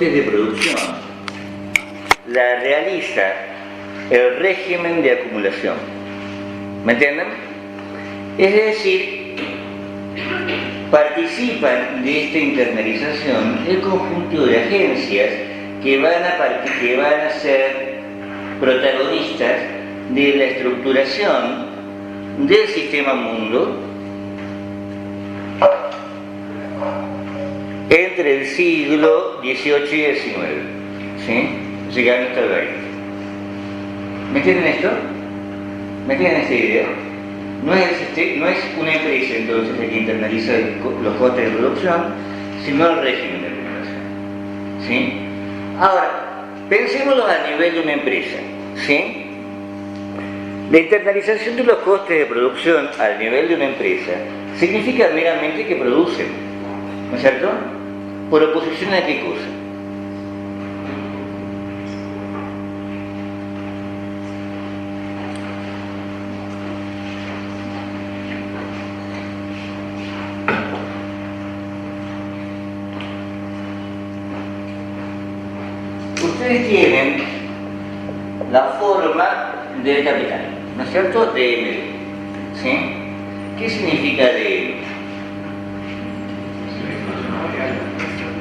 de producción la realiza el régimen de acumulación. ¿Me entienden? Es decir, participan de esta internalización el conjunto de agencias que van a ser protagonistas de la estructuración del sistema mundo entre el siglo XVIII y el XIX, ¿sí? Llegando hasta el XX. ¿Me entienden esto? ¿Me entienden esta idea? No es una empresa entonces la que internaliza los costes de producción, sino el régimen de acumulación, ¿sí? Ahora, pensémoslo a nivel de una empresa, ¿sí? La internalización de los costes de producción al nivel de una empresa significa meramente que producen, ¿no es cierto? ¿Por oposición a qué cosa? Ustedes tienen la forma del capital, ¿no es cierto? DM, ¿sí? ¿Qué significa DM?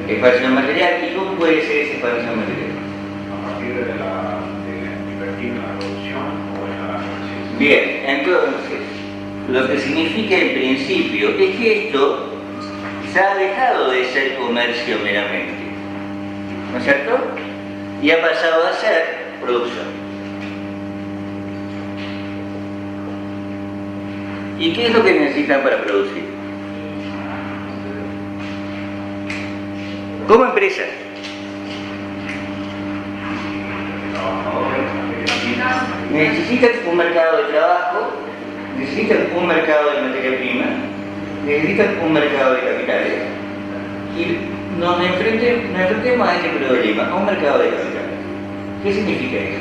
Expansión material. ¿Y cómo puede ser esa expansión material? A partir de invertir en la producción o en la comercialización. Bien, entonces, lo que significa en principio es que esto se ha dejado de ser comercio meramente, ¿no es cierto? Y ha pasado a ser producción. ¿Y qué es lo que necesitan para producir? Como empresa. Necesitan un mercado de trabajo, necesitan un mercado de materia prima, necesitan un mercado de capitales. Y nos enfrentemos a este problema, a un mercado de capitales. ¿Qué significa eso?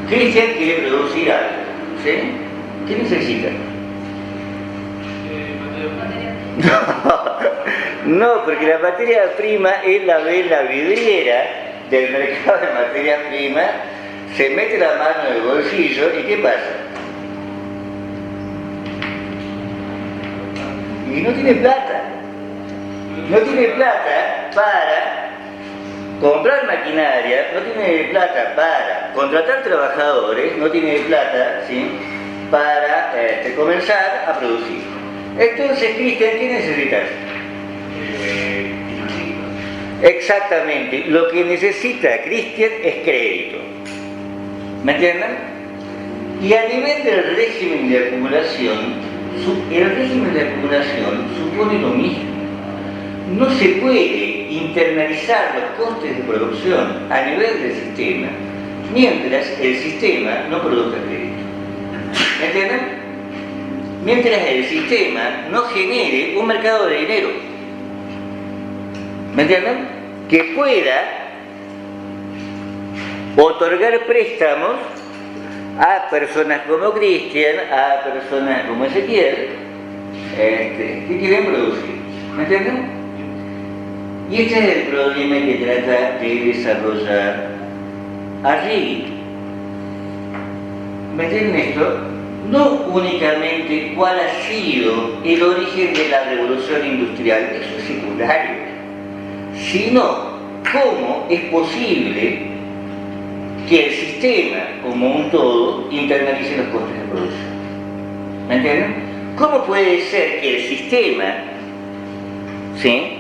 Cristian quiere producir algo, ¿sí? ¿Qué necesita? No, porque la materia prima es la vela vidriera del mercado de materia prima, se mete la mano en el bolsillo y ¿qué pasa? Y no tiene plata. No tiene plata para comprar maquinaria, no tiene plata para contratar trabajadores, no tiene plata, ¿sí? Para comenzar a producir. Entonces, Cristian, ¿qué necesitas? Exactamente, lo que necesita Cristian es crédito. ¿Me entienden? Y a nivel del régimen de acumulación, el régimen de acumulación supone lo mismo. No se puede internalizar los costes de producción a nivel del sistema mientras el sistema no produzca crédito. ¿Me entienden? Mientras el sistema no genere un mercado de dinero. ¿Me entienden? Que pueda otorgar préstamos a personas como Cristian, a personas como Ezequiel, que quieren producir. ¿Me entienden? Y este es el problema que trata de desarrollar Arrighi. ¿Me entienden esto? No únicamente cuál ha sido el origen de la revolución industrial, eso es secundario, sino cómo es posible que el sistema como un todo internalice los costes de producción. ¿Me entienden? ¿Cómo puede ser que el sistema, ¿sí?,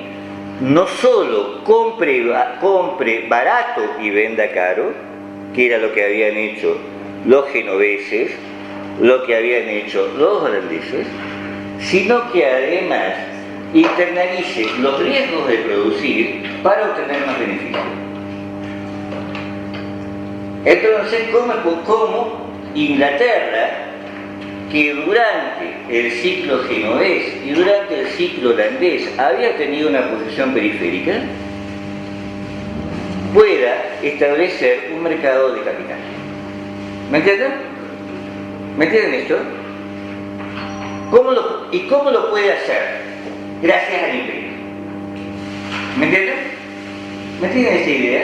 no solo compre barato y venda caro, que era lo que habían hecho los genoveses, lo que habían hecho los holandeses, sino que además internalice los riesgos de producir para obtener más beneficios? Entonces, ¿cómo Inglaterra, que durante el ciclo genovés y durante el ciclo holandés había tenido una posición periférica, pueda establecer un mercado de capital? ¿Me entienden? ¿Me entienden esto? ¿Cómo lo puede hacer? Gracias al imperio. ¿Me entienden? ¿Me entienden esta idea?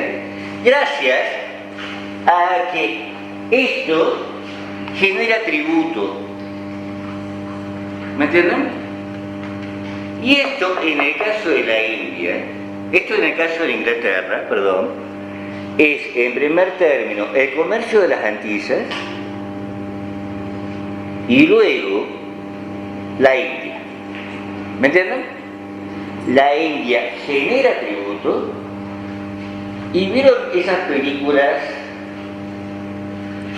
Gracias a que esto genera tributo. ¿Me entienden? Y esto en el caso de la India, esto en el caso de Inglaterra, perdón, es en primer término el comercio de las Antillas y luego la India. ¿Me entienden? La India genera tributo y vieron esas películas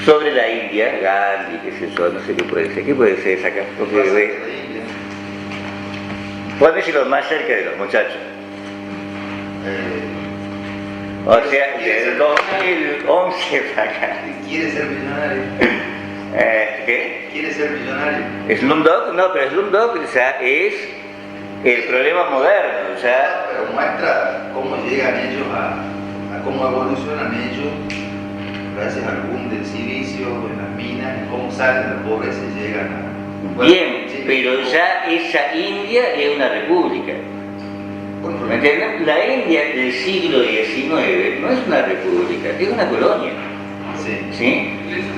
sobre la India, Gandhi, qué sé yo, no sé qué puede ser. ¿Qué puede ser esa acá? Pónmelo más cerca de los muchachos. O sea, del 2011 para acá. ¿Quiere ser millonario? ¿Qué? ¿Quiere ser millonario? Slumdog, no, pero Slumdog, o sea, es el problema moderno, o sea... Pero muestra cómo llegan ellos a cómo evolucionan ellos gracias al boom del silicio, en las minas, y cómo salen de la pobreza y llegan a... Bien, pero ya esa India es una república. ¿Me entienden? La India del siglo XIX no es una república, es una colonia. ¿Sí?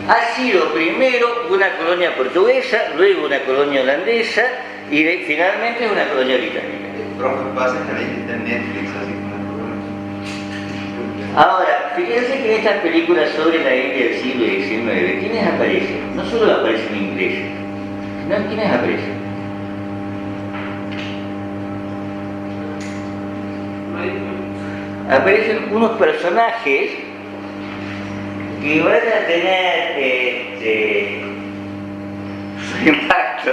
Ha sido primero una colonia portuguesa, luego una colonia holandesa y finalmente es una colonia británica. Lo que pasa es que la India está en Netflix, así como Ahora, fíjense que en estas películas sobre la India del siglo XIX, ¿quiénes aparecen? No solo aparecen ingleses, sino ¿quiénes aparecen? Aparecen unos personajes que van a tener su impacto,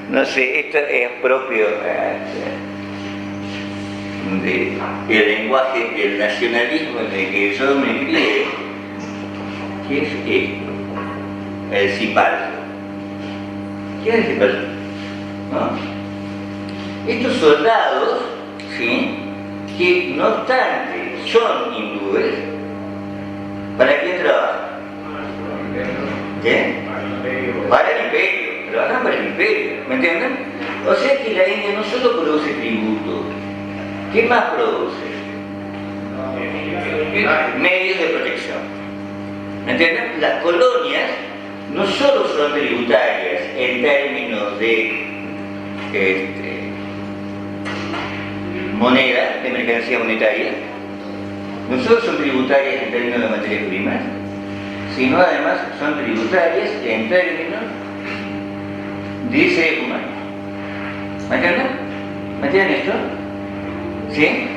no sé, esto es propio del lenguaje del nacionalismo en el que yo me crié, que es esto, el ciparcio. ¿Qué es el ciparcio? ¿No? Estos soldados, ¿sí?, que no obstante son hindúes, ¿para quién trabajan? ¿Qué? Para el imperio, trabajan para el imperio, ¿me entienden? O sea que la India no solo produce tributo, ¿qué más produce? Medios de protección, ¿me entienden? Las colonias no solo son tributarias en términos de moneda, de mercancía monetaria, no solo son tributarias en términos de materias primas, sino además son tributarias en términos de seres humanos. ¿Me entienden? ¿Me entienden esto? ¿Sí?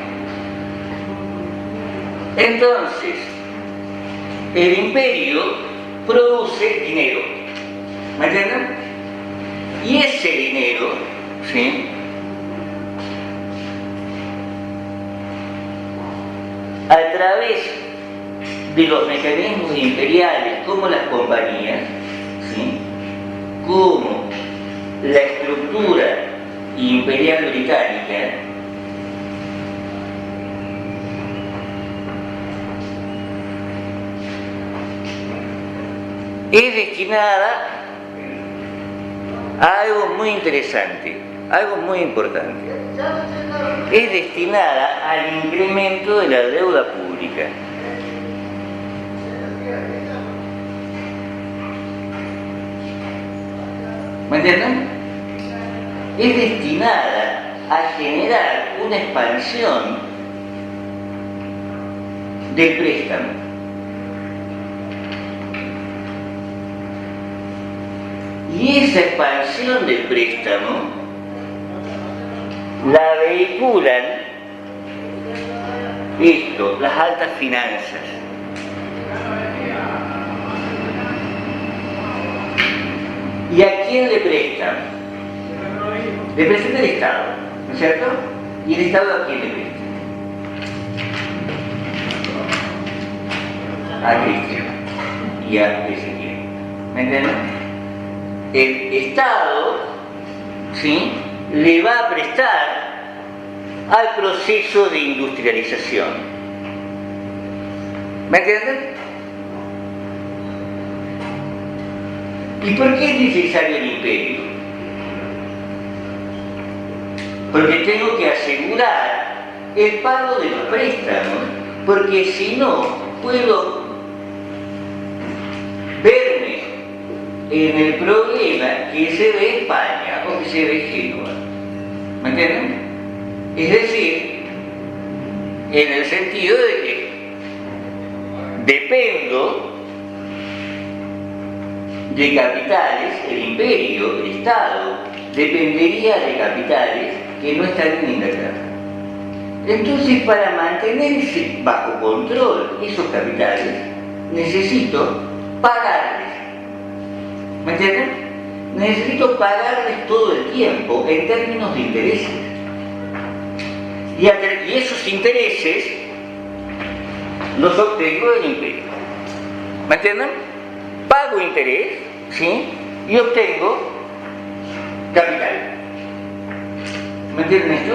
Entonces, el imperio produce dinero. ¿Me entienden? Y ese dinero, ¿sí?, a través de los mecanismos imperiales como las compañías, ¿sí?, como la estructura imperial británica, es destinada a algo muy interesante, algo muy importante. Es destinada al incremento de la deuda pública. ¿Me entienden? Es destinada a generar una expansión del préstamo. Y esa expansión del préstamo la vehiculan las altas finanzas. ¿Y a quién le prestan? Le prestan al Estado, ¿no es cierto? ¿Y el Estado a quién le presta? A Cristian y a Ezequiel. ¿Me entienden? El Estado, ¿sí?, le va a prestar al proceso de industrialización. ¿Me entienden? ¿Y por qué es necesario el imperio? Porque tengo que asegurar el pago de los préstamos, porque si no, puedo verme en el problema que se ve España o que se ve Génova. ¿Me entienden? Es decir, en el sentido de que dependo de capitales, el imperio, el Estado, dependería de capitales que no están en Inglaterra. Entonces, para mantenerse bajo control esos capitales, necesito pagarles. ¿Me entienden? Necesito pagarles todo el tiempo en términos de intereses. Y esos intereses los obtengo del imperio. ¿Me entienden? Pago interés, ¿sí? Y obtengo capital. ¿Me entienden esto?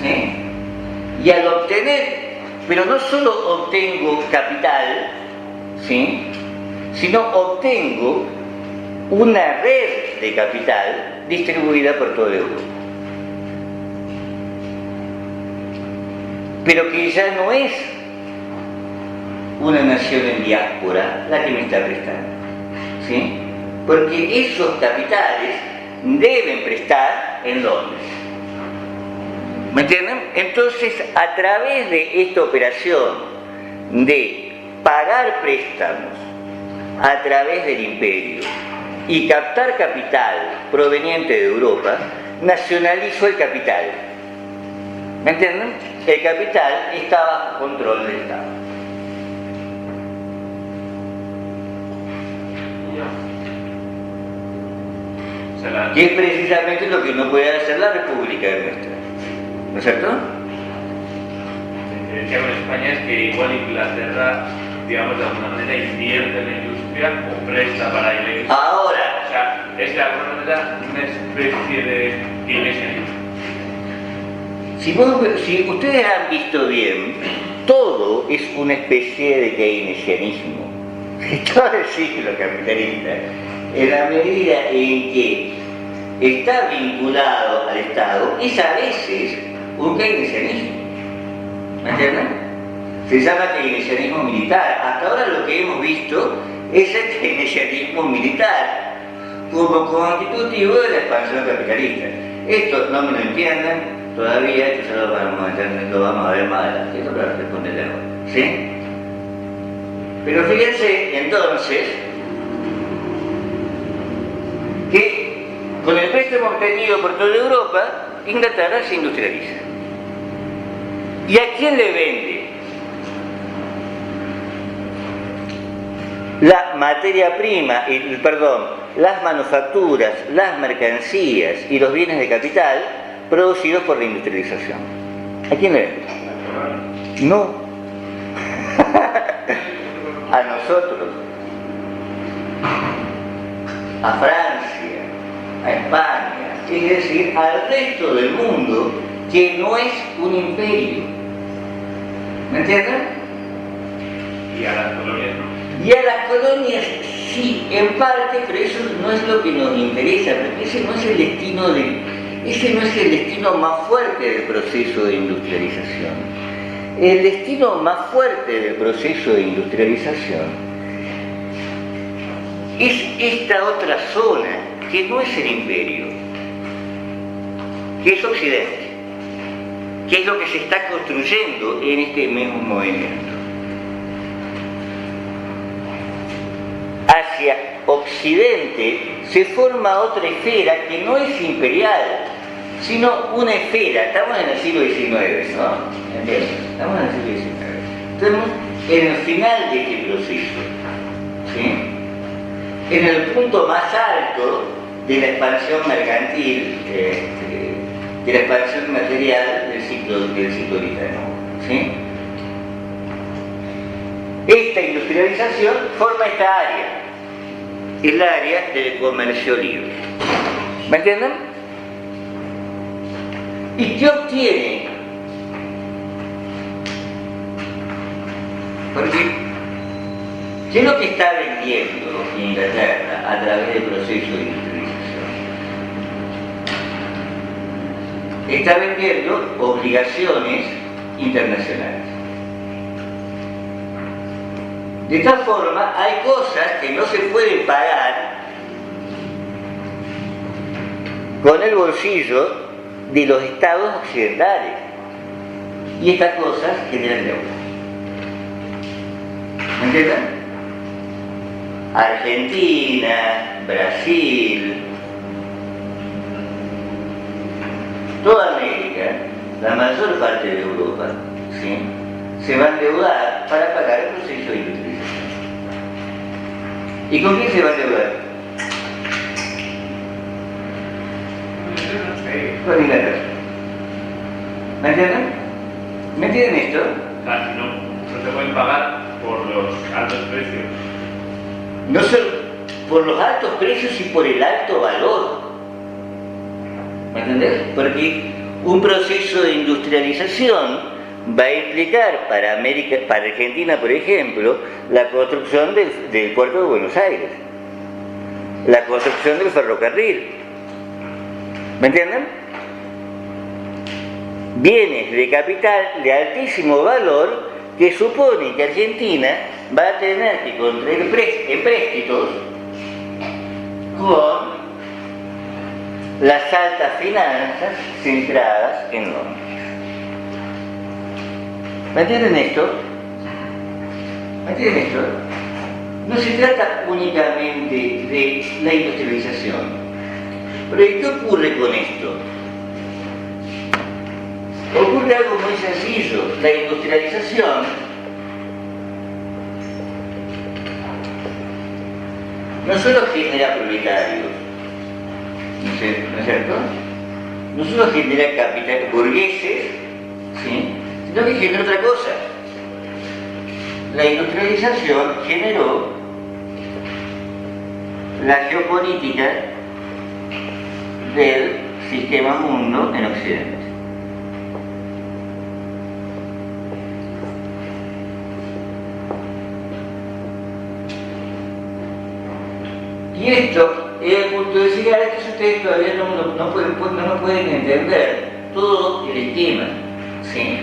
¿Sí? Y al obtener, pero no solo obtengo capital, ¿sí? Sino obtengo una red de capital distribuida por toda Europa. Pero que ya no es una nación en diáspora la que me está prestando, ¿sí? Porque esos capitales deben prestar en Londres. ¿Me entienden? Entonces, a través de esta operación de pagar préstamos a través del imperio y captar capital proveniente de Europa, nacionalizo el capital. ¿Me entienden? El capital está bajo control del Estado. Que es precisamente lo que no puede hacer la República nuestra. ¿No es cierto? La diferencia con España es que igual Inglaterra, digamos, de alguna manera invierte en la industria o presta para la industria. Ahora, O sea, es de alguna manera una especie de keynesianismo. si ustedes han visto bien, todo es una especie de keynesianismo. Todo el ciclo capitalista, en la medida en que está vinculado al Estado, es a veces un keynesianismo. ¿Me entienden? Se llama keynesianismo militar. Hasta ahora lo que hemos visto es el keynesianismo militar como constitutivo de la expansión capitalista. Esto no me lo entienden todavía, esto ya lo vamos a ver más adelante, esto para responderle ahora. ¿Sí? Pero fíjense entonces que con el préstamo obtenido por toda Europa, Inglaterra se industrializa. ¿Y a quién le vende? La materia prima, las manufacturas, las mercancías y los bienes de capital producidos por la industrialización. ¿A quién le vende? No. A nosotros, a Francia, a España, es decir, al resto del mundo que no es un imperio. ¿Me entienden? Y a las colonias no. Y a las colonias sí, en parte, pero eso no es lo que nos interesa, porque ese no es el destino más fuerte del proceso de industrialización. El destino más fuerte del proceso de industrialización es esta otra zona, que no es el imperio, que es Occidente, que es lo que se está construyendo en este mismo movimiento. Hacia Occidente se forma otra esfera que no es imperial, sino una esfera. Estamos en el siglo XIX, ¿no? ¿Entiendes? Estamos en el siglo XIX. Estamos en el final de este proceso, ¿sí? En el punto más alto de la expansión mercantil, de la expansión material del ciclo britano, ¿sí? Esta industrialización forma esta área, el área del comercio libre. ¿Me entienden? ¿Y qué obtiene? Porque, ¿qué es lo que está vendiendo Inglaterra a través del proceso de industrialización? está vendiendo obligaciones internacionales. De tal forma, hay cosas que no se pueden pagar con el bolsillo de los estados occidentales. Y estas cosas generan deuda. ¿Me entienden? Argentina, Brasil, toda América, la mayor parte de Europa, ¿sí?, se va a endeudar para pagar el proceso de industrialización. ¿Y con quién se va a endeudar? Con Inglaterra. ¿Me entienden? ¿Me entienden esto? Claro, no se pueden pagar por los altos precios. No solo por los altos precios y por el alto valor. ¿Me entendés? Porque un proceso de industrialización va a implicar para Argentina, por ejemplo, la construcción del puerto de Buenos Aires, la construcción del ferrocarril. ¿Me entienden? Bienes de capital de altísimo valor que supone que Argentina va a tener que contraer empréstitos con las altas finanzas centradas en Londres. ¿Me entienden esto? ¿Me entienden esto? No se trata únicamente de la industrialización. Pero ¿qué ocurre con esto? Ocurre algo muy sencillo. La industrialización no solo genera proletarios, ¿no es cierto? No solo genera capital burgueses, ¿sí?, sino que genera otra cosa. La industrialización generó la geopolítica del sistema mundo en Occidente. Y esto es el punto de llegar a que ustedes todavía no pueden entender todo el esquema, ¿sí?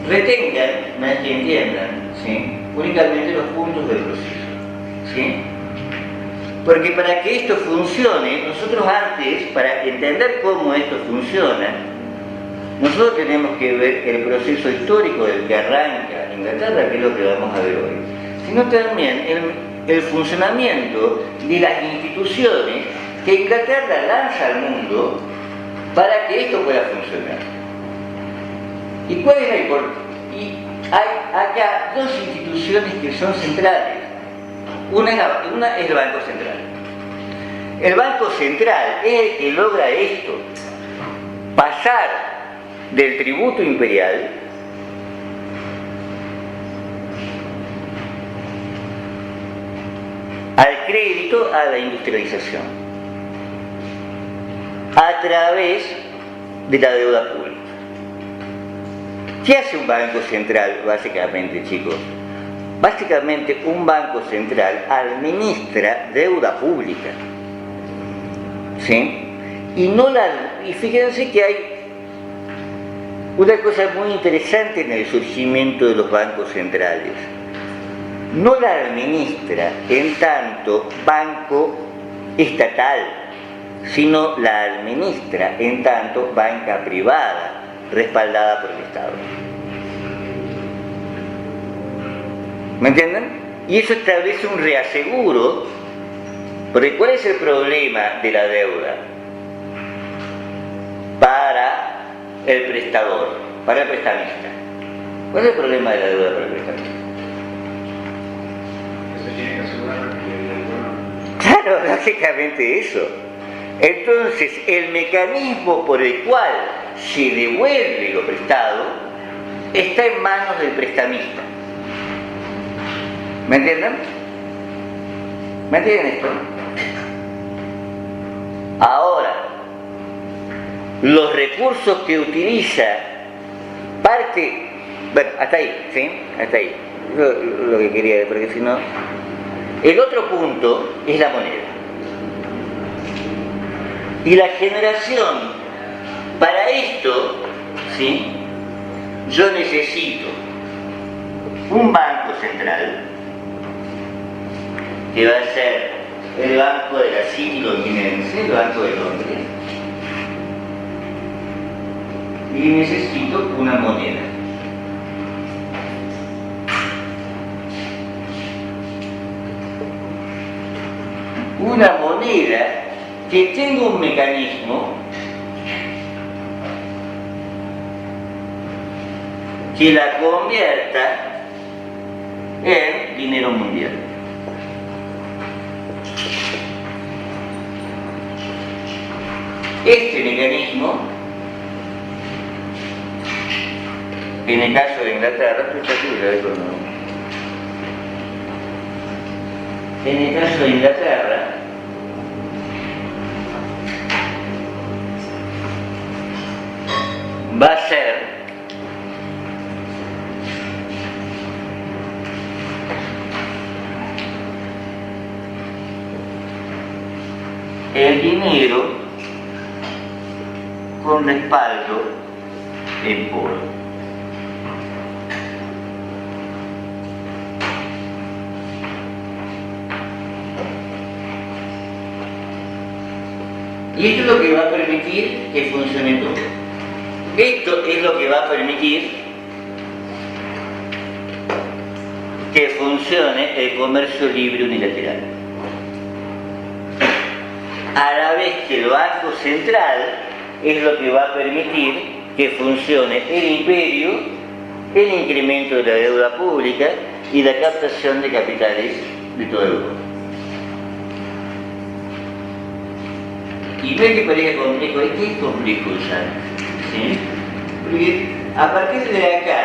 Retengan, más que entiendan, ¿sí?, únicamente los puntos del proceso, ¿sí? Porque para que esto funcione, nosotros antes, para entender cómo esto funciona, nosotros tenemos que ver el proceso histórico del que arranca Inglaterra, que es lo que vamos a ver hoy, sino también el funcionamiento de las instituciones que Inglaterra lanza al mundo para que esto pueda funcionar. ¿Y cuál es la importancia? Y hay acá dos instituciones que son centrales. Una es el Banco Central. El Banco Central es el que logra esto, pasar del tributo imperial al crédito a la industrialización a través de la deuda pública. ¿Qué hace un banco central básicamente, chicos? Básicamente un banco central administra deuda pública, ¿sí? Y fíjense que hay una cosa muy interesante en el surgimiento de los bancos centrales. No la administra en tanto banco estatal, sino la administra en tanto banca privada, respaldada por el Estado. ¿Me entienden? Y eso establece un reaseguro, porque ¿cuál es el problema de la deuda? Para el prestador, para el prestamista. ¿Cuál es el problema de la deuda para el prestamista? Se tiene que asegurar la fidelidad económica. Claro, básicamente eso. Entonces, el mecanismo por el cual se devuelve lo prestado está en manos del prestamista. ¿Me entienden? ¿Me entienden esto? Ahora, los recursos que utiliza parte... Bueno, hasta ahí, ¿sí? Hasta ahí. Lo que quería, porque si no... El otro punto es la moneda. Y la generación Para esto, ¿sí?, yo necesito un banco central, que va a ser el Banco de la City londinense, el Banco de Londres, y necesito una moneda. Una moneda que tenga un mecanismo que la convierta en dinero mundial. Este mecanismo, en el caso de Inglaterra, en el caso de Inglaterra, va a ser el dinero con respaldo en oro. Y esto es lo que va a permitir que funcione todo. Esto es lo que va a permitir que funcione el comercio libre unilateral. A la vez que el Banco Central es lo que va a permitir que funcione el imperio, el incremento de la deuda pública y la captación de capitales de toda Europa. Y ve que parece complejo, es que es complejo usar, ¿sí? Porque a partir de acá,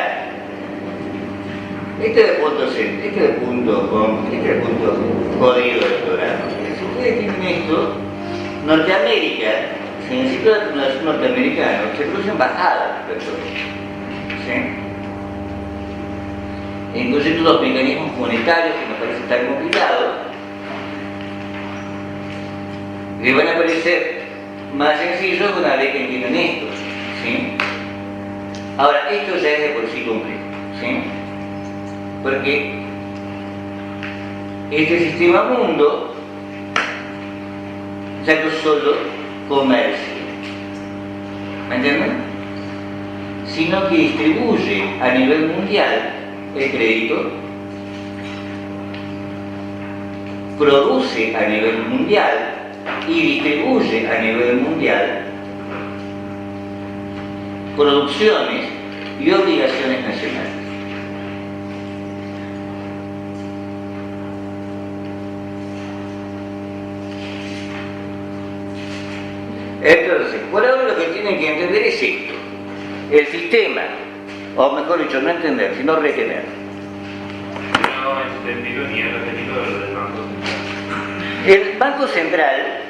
este es el punto jodido del programa. Si ustedes tienen esto, Norteamérica, si necesita la nación norteamericana, se producen bajadas de petróleo, ¿sí? Entonces todos los mecanismos monetarios que me parecen tan complicados le van a parecer más sencillos una vez que entiendan esto, ¿sí? Ahora, esto ya es de por sí complejo, ¿sí? Porque este sistema mundo ya no solo comercio, ¿me entienden? Sino que distribuye a nivel mundial el crédito, produce a nivel mundial y distribuye a nivel mundial producciones y obligaciones nacionales. Entonces, por ahora lo que tienen que entender es esto: el sistema, o mejor dicho, no entender, sino retener. No he entendido ni he retenido el Banco Central. El Banco Central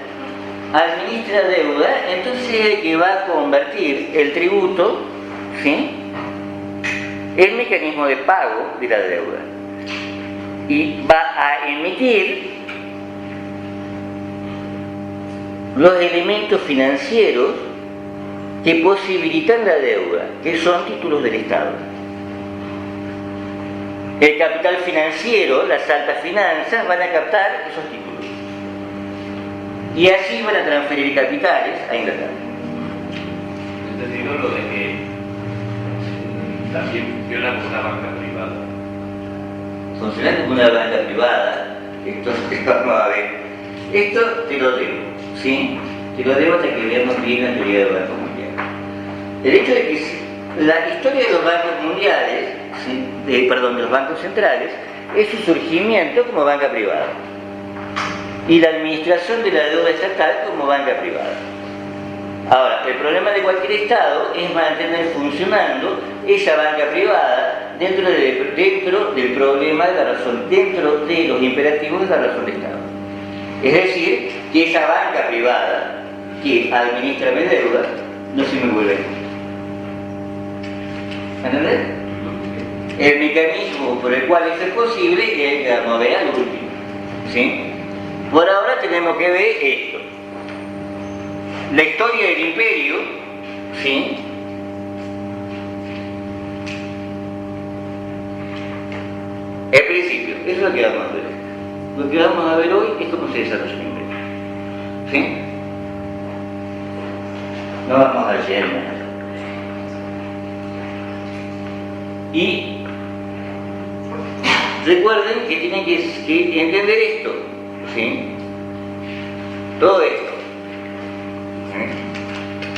administra deuda, entonces es el que va a convertir el tributo, ¿sí?, en mecanismo de pago de la deuda, y va a emitir los elementos financieros que posibilitan la deuda, que son títulos del Estado. El capital financiero, las altas finanzas, van a captar esos títulos. Y así van a transferir capitales a Inglaterra. He entendido lo de que también funciona como una banca privada. Funciona como una banca privada, esto vamos a ver. Esto te lo debo, ¿sí? Te lo debo hasta que veamos bien la teoría del Banco Mundial. El hecho de que la historia de los bancos mundiales, ¿sí?, de los bancos centrales, es su surgimiento como banca privada y la administración de la deuda estatal como banca privada. Ahora, el problema de cualquier Estado es mantener funcionando esa banca privada dentro del problema de la razón, dentro de los imperativos de la razón de Estado. Es decir, que esa banca privada que administra mi deuda no se me vuelve. ¿Entendés? El mecanismo por el cual eso es posible es el que vamos a ver al último, ¿sí? Por ahora tenemos que ver esto: la historia del imperio, ¿sí? El principio, eso es lo que vamos a ver. Lo que vamos a ver hoy es cómo se desarrolla el imperio. ¿Sí? No vamos a leer nada. Y recuerden que tienen que entender esto, ¿sí? Todo esto. ¿Sí?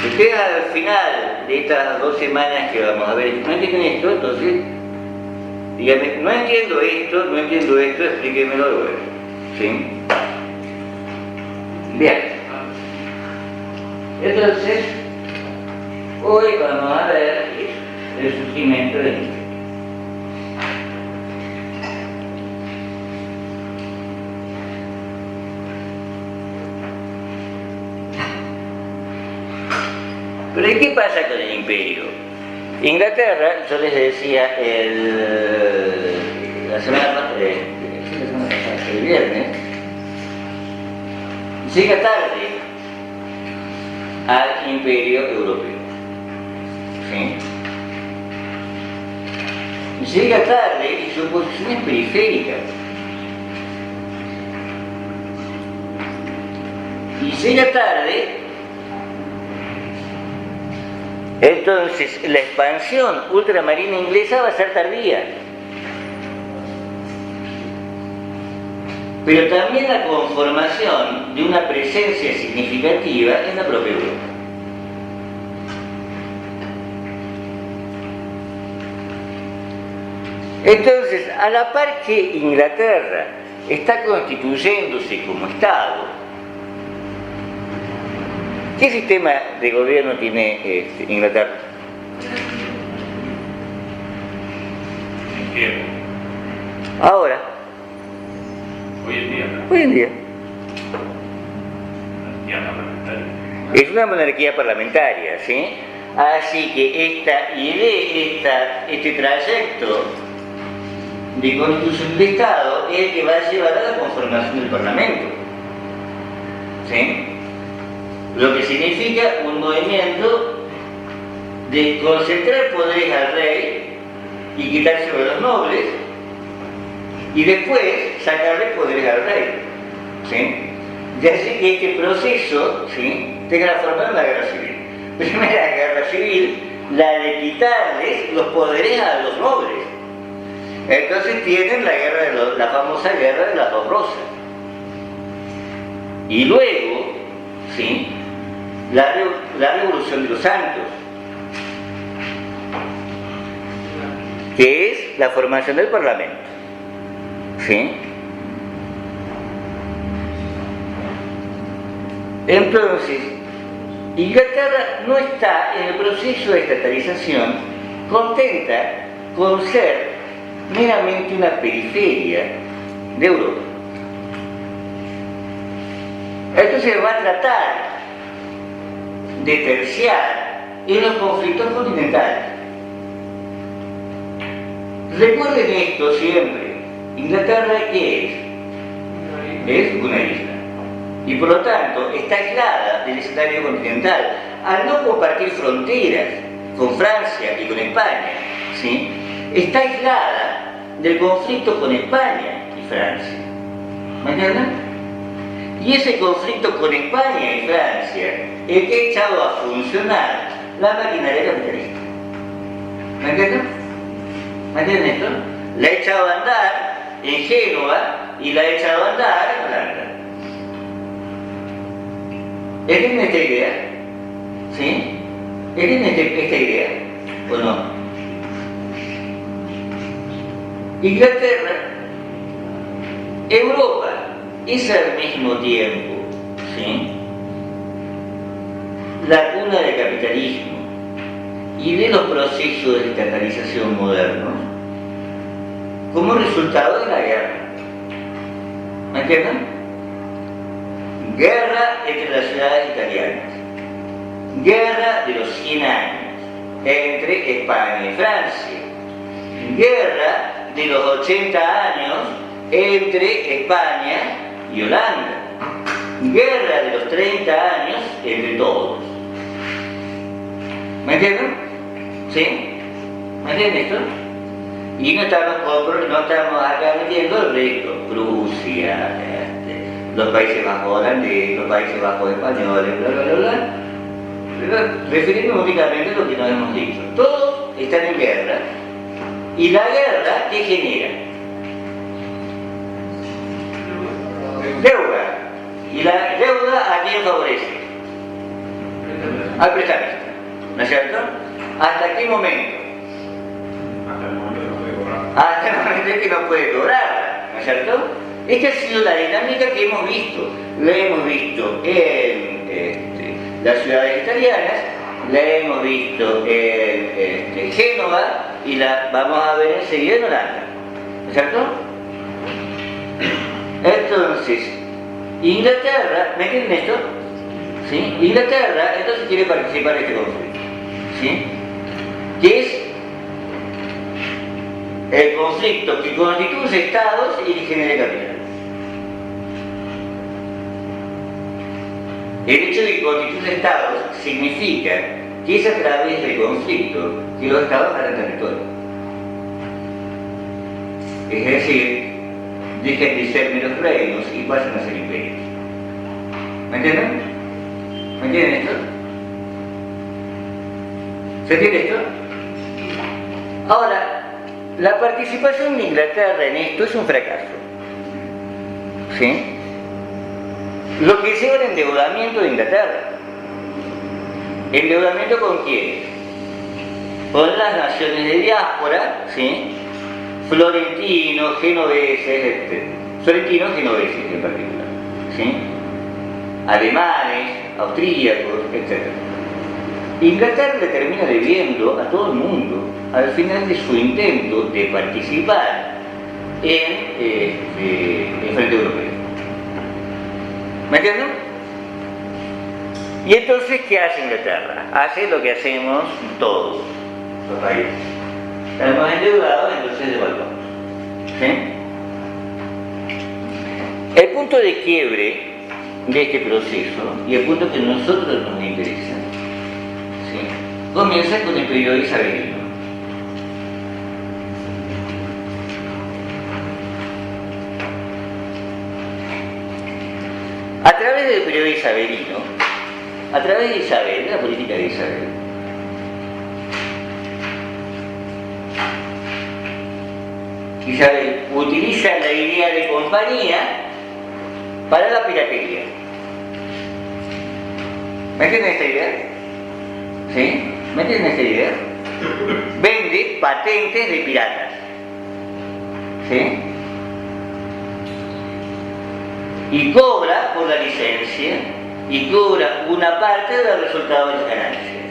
Si ustedes al final de estas 2 semanas que vamos a ver no entienden esto, entonces díganme, no entiendo esto, explíquenmelo luego. ¿Sí? Bien. Entonces, hoy vamos a ver el surgimiento del imperio. Pero ¿y qué pasa con el imperio? Inglaterra, yo les decía la semana pasada, el viernes, llega tarde al imperio europeo. ¿Sí? Llega tarde y su posición es periférica. Y llega tarde, entonces la expansión ultramarina inglesa va a ser tardía. Pero también la conformación de una presencia significativa en la propia Europa. Entonces, a la par que Inglaterra está constituyéndose como Estado, ¿qué sistema de gobierno tiene Inglaterra? Izquierda. Ahora, Hoy en día, ¿no? hoy en día, Ya parlamentaria. es una monarquía parlamentaria, ¿sí? Así que este trayecto de constitución de Estado es el que va a llevar a la conformación del Parlamento, ¿sí? Lo que significa un movimiento de concentrar poderes al rey y quitárselo de los nobles y después sacarle poderes al rey, ¿sí? Ya sé que este proceso, ¿sí?, tenga la forma de una guerra civil. Primera guerra civil, la de quitarles los poderes a los nobles. Entonces tienen la famosa guerra de las 2 rosas. Y luego, ¿sí?, la revolución de los santos, que es la formación del Parlamento. ¿Sí? Entonces, Inglaterra no está en el proceso de estatalización contenta con ser meramente una periferia de Europa. Entonces va a tratar de terciar en los conflictos continentales. Recuerden esto siempre. Inglaterra, ¿qué es? Es una isla. Y por lo tanto está aislada del escenario continental. Al no compartir fronteras con Francia y con España, ¿sí?, está aislada del conflicto con España y Francia. ¿Me entienden? Y ese conflicto con España y Francia es que ha echado a funcionar la maquinaria capitalista. ¿Me entienden? ¿Me entienden esto? La ha echado a andar en Génova y la ha echado a andar en Holanda. ¿Entienden esta idea? ¿Sí? ¿Entienden esta idea? ¿O no? Inglaterra, Europa es al mismo tiempo, ¿sí?, la cuna del capitalismo y de los procesos de estatalización modernos como resultado de la guerra. ¿Me entienden? Guerra entre las ciudades italianas, guerra de los 100 años entre España y Francia, guerra de los 80 años entre España y Holanda, guerra de los 30 años entre todos. ¿Me entienden? ¿Sí? ¿Me entienden esto? Y no estamos acá metiendo el resto, Prusia, los Países Bajos holandeses, los Países Bajos españoles, bla, bla, bla, bla. Pero referimos únicamente a lo que nos hemos dicho. Todos están en guerra, y la guerra, ¿qué genera? Deuda. Y la deuda, ¿a quién favorece? Al prestamista, ¿no es cierto? ¿Hasta qué momento? Hasta el momento que no puede cobrar. Hasta el momento en que no puede cobrarla, ¿no es cierto? Esta ha sido la dinámica que hemos visto. La hemos visto en las ciudades italianas, la hemos visto en Génova y la vamos a ver enseguida en Holanda, ¿no es cierto? Entonces, Inglaterra, ¿me entienden esto? ¿Sí? Inglaterra entonces quiere participar en este conflicto, ¿sí? Que es el conflicto que constituye estados y genera capital. El hecho de que constituye estados significa que es a través del conflicto que los estados ganan territorio. Es decir, dejan de ser meros reinos y pasan a ser imperios. ¿Me entienden? ¿Me entienden esto? ¿Se entiende esto? Ahora, la participación de Inglaterra en esto es un fracaso. ¿Sí? Lo que lleva al endeudamiento de Inglaterra. ¿Endeudamiento con quién? Con las naciones de diáspora, ¿sí? Florentinos, genoveses, florentinos, genoveses en particular, ¿sí? Alemanes, austríacos, etc. Inglaterra le termina debiendo a todo el mundo al final de su intento de participar en el Frente Europeo. ¿Me entienden? Y entonces, ¿qué hace Inglaterra? Hace lo que hacemos todos los países. Estamos endeudados, entonces devaluamos. ¿Sí? El punto de quiebre de este proceso, y el punto que a nosotros nos interesa, ¿sí?, comienza con el periodo isabelino. A través del periodo isabelino, a través de Isabel, de la política de Isabel, Isabel utiliza la idea de compañía para la piratería. ¿Me entienden esta idea? ¿Sí? ¿Me entienden esta idea? Vende patentes de piratas. ¿Sí? Y cobra por la licencia y cobra una parte del resultado de las ganancias.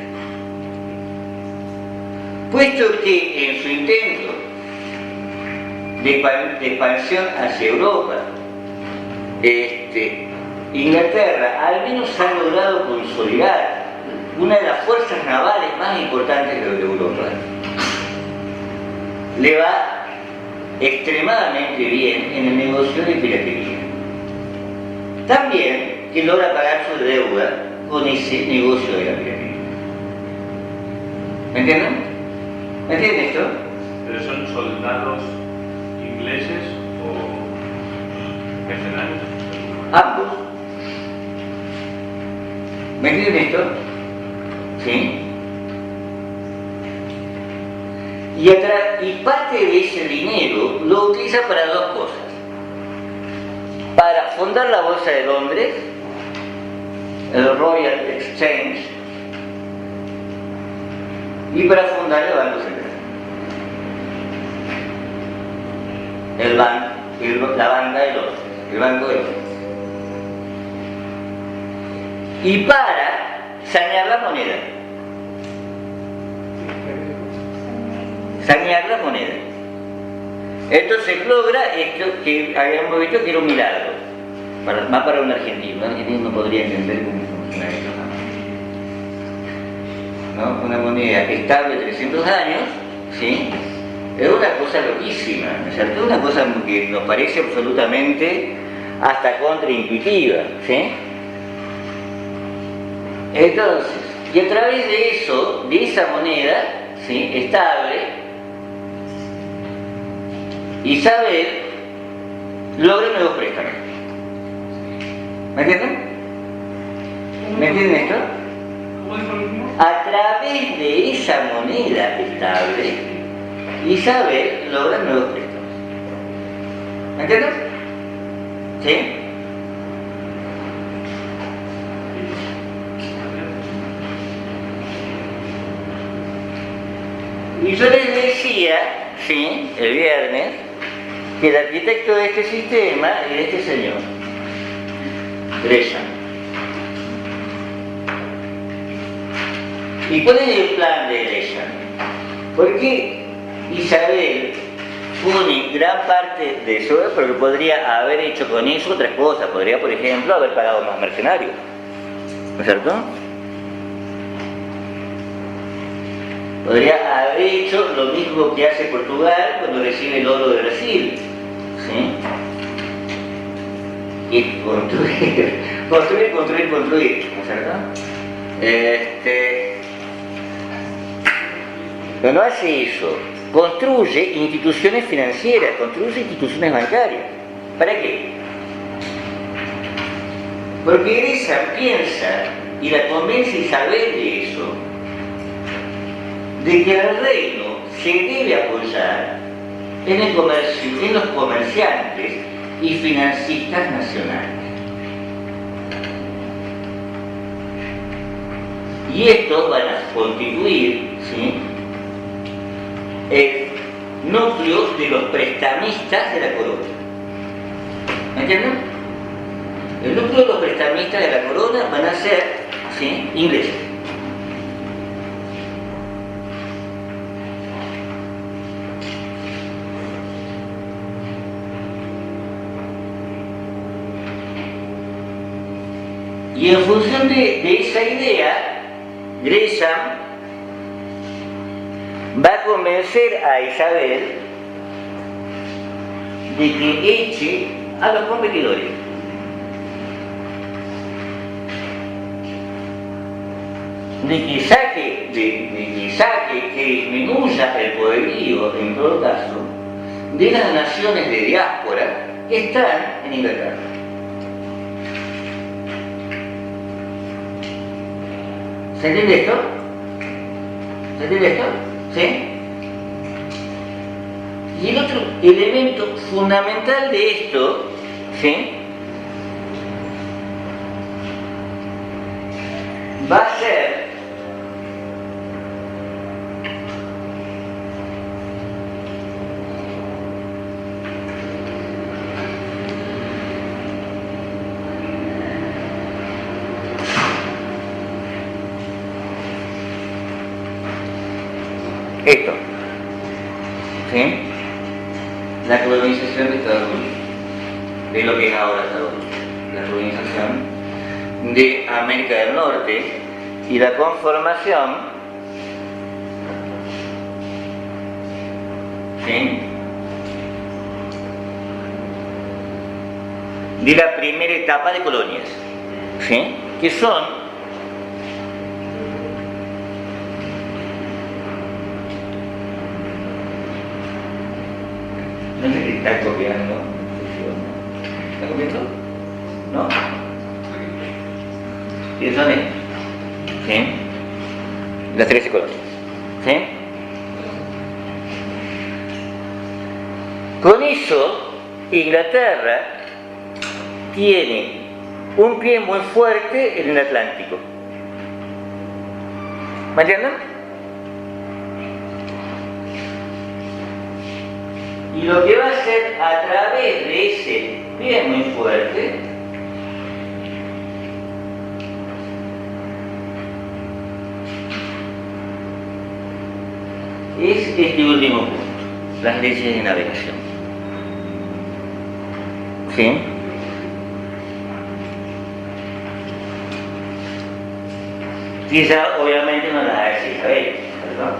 Puesto que en su intento de expansión hacia Europa, Inglaterra al menos ha logrado consolidar una de las fuerzas navales más importantes de Europa. Le va extremadamente bien en el negocio de piratería. También que logra pagar su deuda con ese negocio de la piratería. ¿Me entienden? ¿Me entienden esto? ¿Pero son soldados ingleses o mercenarios? Ambos. ¿Me entienden esto? ¿Sí? Y parte de ese dinero lo utiliza para dos cosas. Para fundar la Bolsa de Londres, el Royal Exchange, y para fundar el Banco Central. La Banca de Londres, el Banco de Londres. Y para sanear la moneda. Sanear la moneda. Entonces logra esto que habíamos visto que era un milagro. Más para un argentino. Un argentino no podría entender cómo funciona esto. ¿No? Una moneda estable de 300 años, ¿sí?, es una cosa loquísima, ¿no es cierto? Una cosa que nos parece absolutamente hasta contraintuitiva, ¿sí? Entonces, y a través de eso, de esa moneda, ¿sí?, estable, Isabel logra nuevos préstamos. ¿Me entienden? ¿Me entienden esto? A través de esa moneda estable, Isabel logra nuevos préstamos. ¿Me entienden? ¿Sí? Y yo les decía, sí, el viernes, que el arquitecto de este sistema es este señor, Gresham. ¿Y cuál es el plan de Gresham? Porque Isabel pone gran parte de eso, porque podría haber hecho con eso otras cosas, podría, por ejemplo, haber pagado más mercenarios, ¿no es cierto? Podría haber hecho lo mismo que hace Portugal cuando recibe el oro de Brasil, ¿sí? Y construir, ¿no es cierto? Pero no hace eso, construye instituciones financieras, construye instituciones bancarias. ¿Para qué? Porque Gresham piensa y la convence Isabel de eso, de que el reino se debe apoyar en el comercio, en los comerciantes y financistas nacionales. Y estos van a constituir, ¿sí?, el núcleo de los prestamistas de la corona. ¿Me entienden? El núcleo de los prestamistas de la corona van a ser, ¿sí?, ingleses. Y en función de esa idea, Gresham va a convencer a Isabel de que eche a los competidores. De que saque, que disminuya el poderío, en todo caso, de las naciones de diáspora que están en Inglaterra. ¿Se entiende esto? ¿Se entiende esto? ¿Sí? Y el otro elemento fundamental de esto, ¿sí?, va a ser esto, ¿sí?, la colonización de Estados Unidos, de lo que es ahora Estados Unidos, la colonización de América del Norte y la conformación, ¿sí?, de la primera etapa de colonias, ¿sí?, que son no sé si está copiando. ¿Está copiando? ¿No? ¿Y son estos? ¿Sí? Las 13 colonias. ¿Sí? Con eso, Inglaterra tiene un pie muy fuerte en el Atlántico. ¿Me entienden? Y lo que va a hacer a través de ese pie muy fuerte es este último punto, las leyes de navegación. ¿Sí? Quizá obviamente no las hace Isabel, ¿verdad?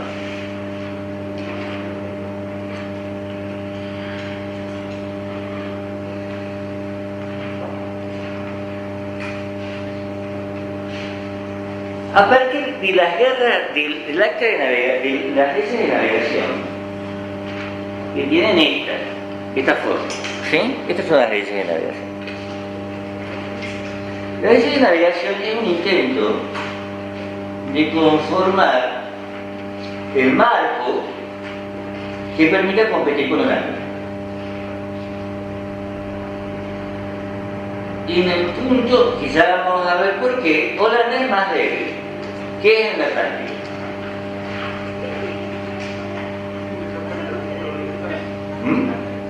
A partir de las guerras, del acta de navegación, de las leyes de navegación, que tienen esta forma, ¿sí? Estas son las leyes de navegación. La ley de navegación es un intento de conformar el marco que permita competir con Holanda. Y en el punto, quizá vamos a ver por qué, Holanda es más débil que en el Atlántico.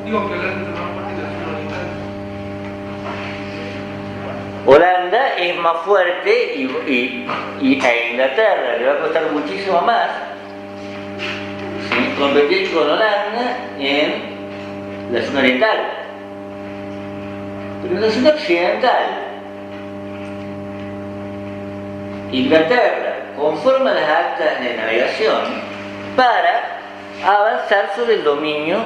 Digo que Holanda es más fuerte que las colonias. Holanda es más fuerte y a Inglaterra le va a costar muchísimo más, ¿sí?, competir con Holanda en la zona oriental. Pero en la zona occidental, Inglaterra conforma las actas de navegación para avanzar sobre el dominio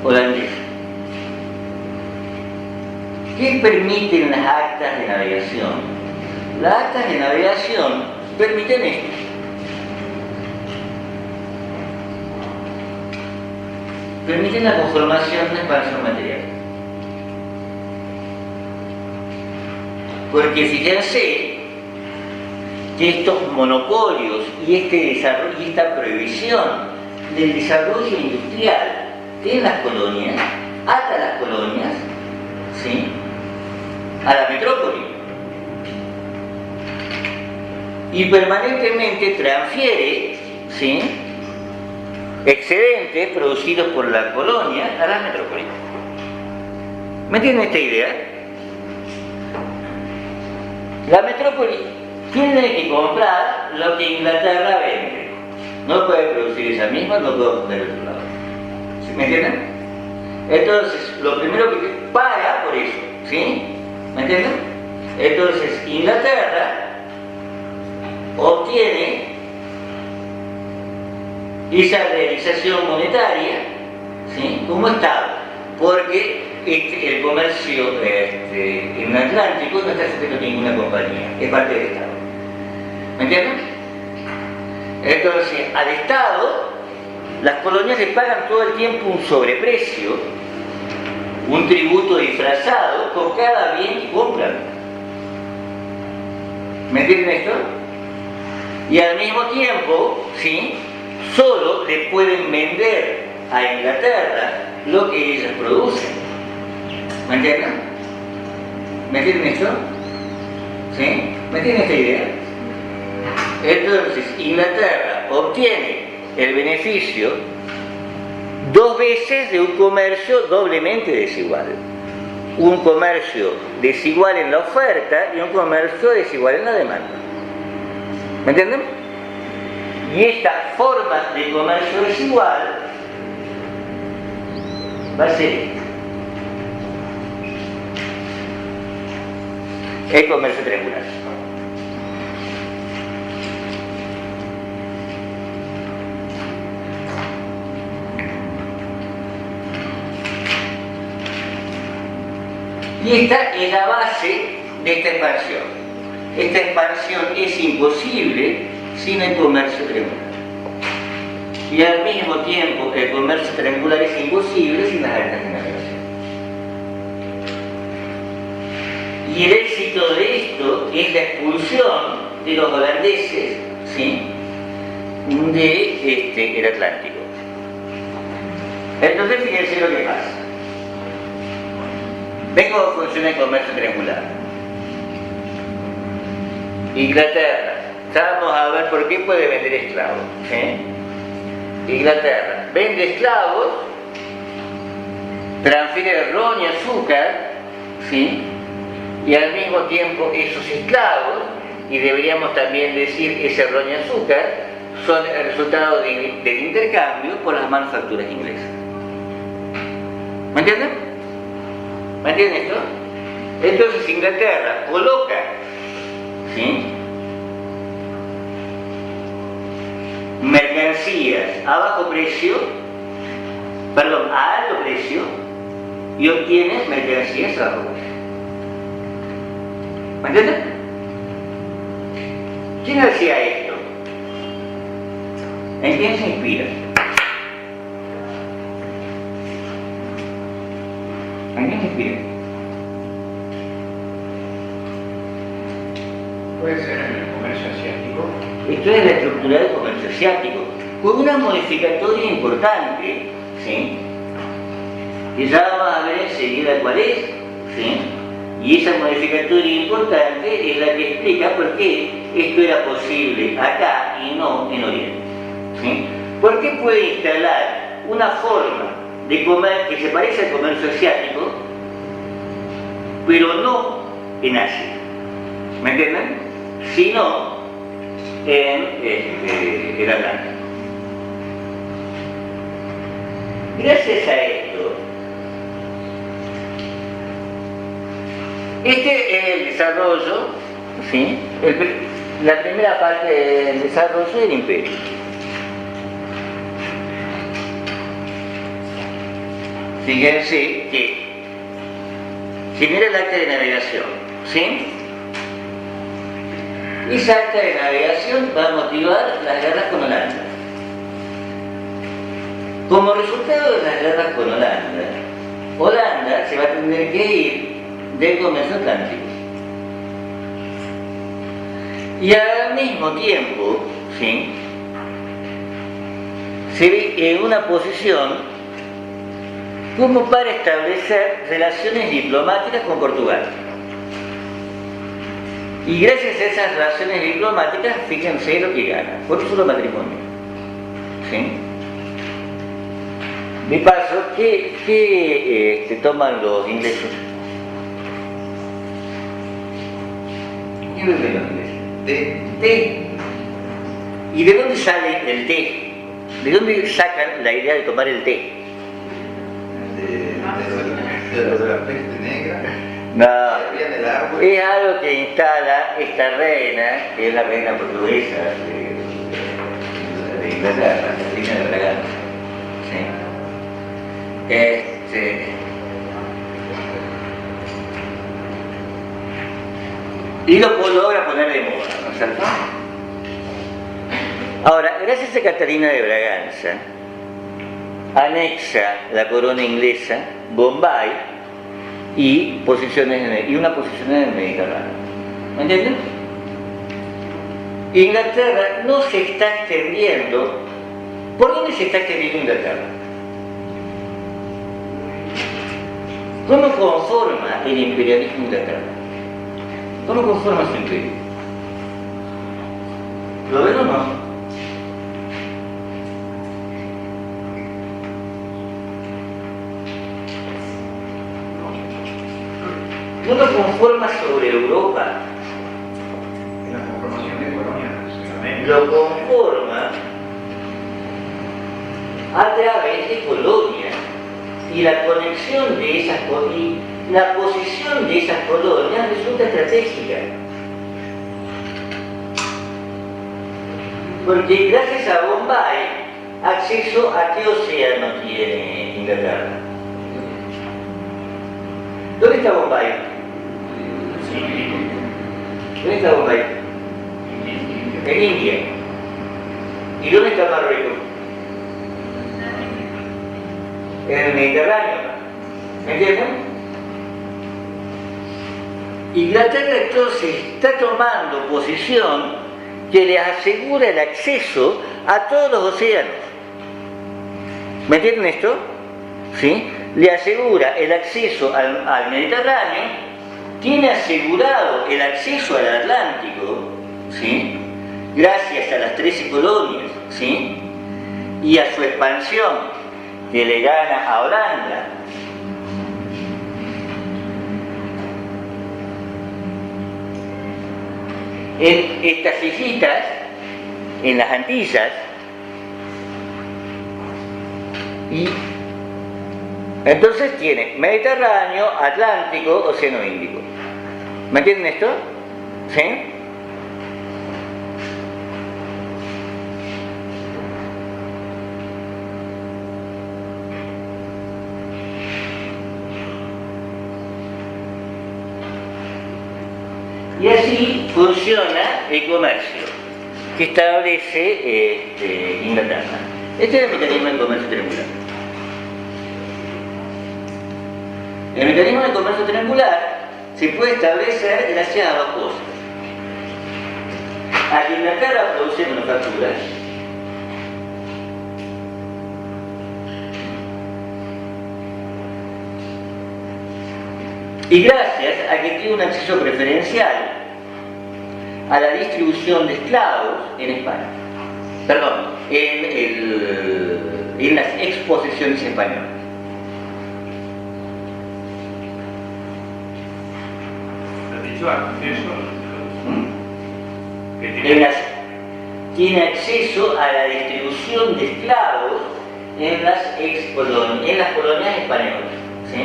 holandés. ¿Qué permiten las actas de navegación? Las actas de navegación permiten esto. Permiten la conformación de expansión material. Porque fíjense que estos monopolios y este desarrollo y esta prohibición del desarrollo industrial de las colonias, hasta las colonias, ¿sí?, a la metrópoli, y permanentemente transfiere, ¿sí?, excedentes producidos por la colonia a la metrópoli. ¿Me entienden esta idea? La metrópoli tiene que comprar lo que Inglaterra vende. No puede producir esa misma, no puede poner otro lado. ¿Sí? ¿Me entienden? Entonces, lo primero que paga por eso, ¿sí? ¿Me entienden? Entonces, Inglaterra obtiene esa realización monetaria, ¿sí?, como Estado, porque el comercio en el Atlántico no está sujeto a ninguna compañía, es parte del Estado. ¿Me entienden? Entonces, al Estado, las colonias le pagan todo el tiempo un sobreprecio, un tributo disfrazado por cada bien que compran. ¿Me entienden esto? Y al mismo tiempo, ¿sí?, solo le pueden vender a Inglaterra lo que ellos producen. ¿Me entienden? ¿Me entienden esto? ¿Sí? ¿Me entienden esta idea? Entonces, Inglaterra obtiene el beneficio dos veces de un comercio doblemente desigual. Un comercio desigual en la oferta y un comercio desigual en la demanda. ¿Me entienden? Y esta forma de comercio desigual va a ser el comercio triangular. Y esta es la base de esta expansión. Esta expansión es imposible sin el comercio triangular. Y al mismo tiempo el comercio triangular es imposible sin las actas de navegación. Y el éxito de esto es la expulsión de los holandeses, ¿sí?, del Atlántico. Entonces fíjense lo que pasa. ¿Ven cómo funciona el comercio triangular? Inglaterra. Vamos a ver por qué puede vender esclavos, ¿sí? Inglaterra vende esclavos, transfiere ron y azúcar, ¿sí?, y al mismo tiempo esos esclavos, y deberíamos también decir ese ron y azúcar, son el resultado del intercambio por las manufacturas inglesas. ¿Me entienden? ¿Me entienden esto? Entonces Inglaterra coloca, ¿sí?, mercancías a bajo precio, perdón, a alto precio, y obtiene mercancías a bajo precio. ¿Me entienden? ¿Quién hacía esto? ¿En quién se inspira? ¿En quién se inspira? Puede ser en el comercio asiático. Esto es la estructura del comercio asiático, con una modificatoria importante, ¿sí? Que ya vamos a ver enseguida cuál es, ¿sí? Y esa modificatoria importante es la que explica por qué esto era posible acá y no en Oriente, ¿sí? ¿Por qué puede instalar una forma de comer que se parece al comercio asiático, pero no en Asia? ¿Me entienden? Sino en el Atlántico. Gracias a esto, este es el desarrollo, ¿sí? La primera parte del desarrollo del imperio. Fíjense que genera el acta de navegación, ¿sí? Esa acta de navegación va a motivar las guerras con Holanda. Como resultado de las guerras con Holanda, Holanda se va a tener que ir del comercio atlántico. Y al mismo tiempo, ¿sí? Se ve en una posición como para establecer relaciones diplomáticas con Portugal. Y gracias a esas relaciones diplomáticas, fíjense lo que gana, por un solo matrimonio. ¿Sí? De paso, ¿qué toman los ingleses? ¿Qué beben los ingleses? Té. ¿Y de dónde sale el té? ¿De dónde sacan la idea de tomar el té? De la peste negra. No, Viene el agua. es algo que instala esta reina, que es la reina portuguesa de Inglaterra, la reina de Braganza. ¿Sí? Y lo logra poner de moda, ¿no es cierto? Ahora, gracias a Catalina de Braganza, anexa la corona inglesa Bombay y una posición en el Mediterráneo. ¿Me entienden? Inglaterra no se está extendiendo. ¿Por dónde se está extendiendo Inglaterra? ¿Cómo conforma el imperialismo Inglaterra? ¿Cómo conforma su imperio? ¿Lo ven o no? No lo conforma sobre Europa, En la conformación de colonias. lo conforma a través de colonias y la conexión de esas colonias, la posición de esas colonias resulta estratégica. Porque gracias a Bombay, acceso a qué océano tiene Inglaterra. ¿Dónde está Bombay? ¿Dónde está Bombay? En India. ¿Y dónde está Marruecos? En el Mediterráneo. ¿Me entienden? Inglaterra entonces está tomando posición que le asegura el acceso a todos los océanos. ¿Me entienden esto? ¿Sí? Le asegura el acceso al Mediterráneo, tiene asegurado el acceso al Atlántico, ¿sí? Gracias a las 13 colonias, ¿sí? Y a su expansión que le gana a Holanda. En estas islitas, en las Antillas, y entonces tiene Mediterráneo, Atlántico, Océano Índico. ¿Me entienden esto? ¿Sí? Y así funciona el comercio. que establece Inglaterra. Este es el mecanismo de comercio triangular. El mecanismo de comercio triangular se puede establecer gracias a dos cosas. A que Inglaterra produce manufacturas, y gracias a que tiene un acceso preferencial a la distribución de esclavos en España. Perdón, en las exposiciones españolas. ¿Has dicho acceso? ¿Qué Tiene acceso a la distribución de esclavos en las colonias españolas. ¿Sí?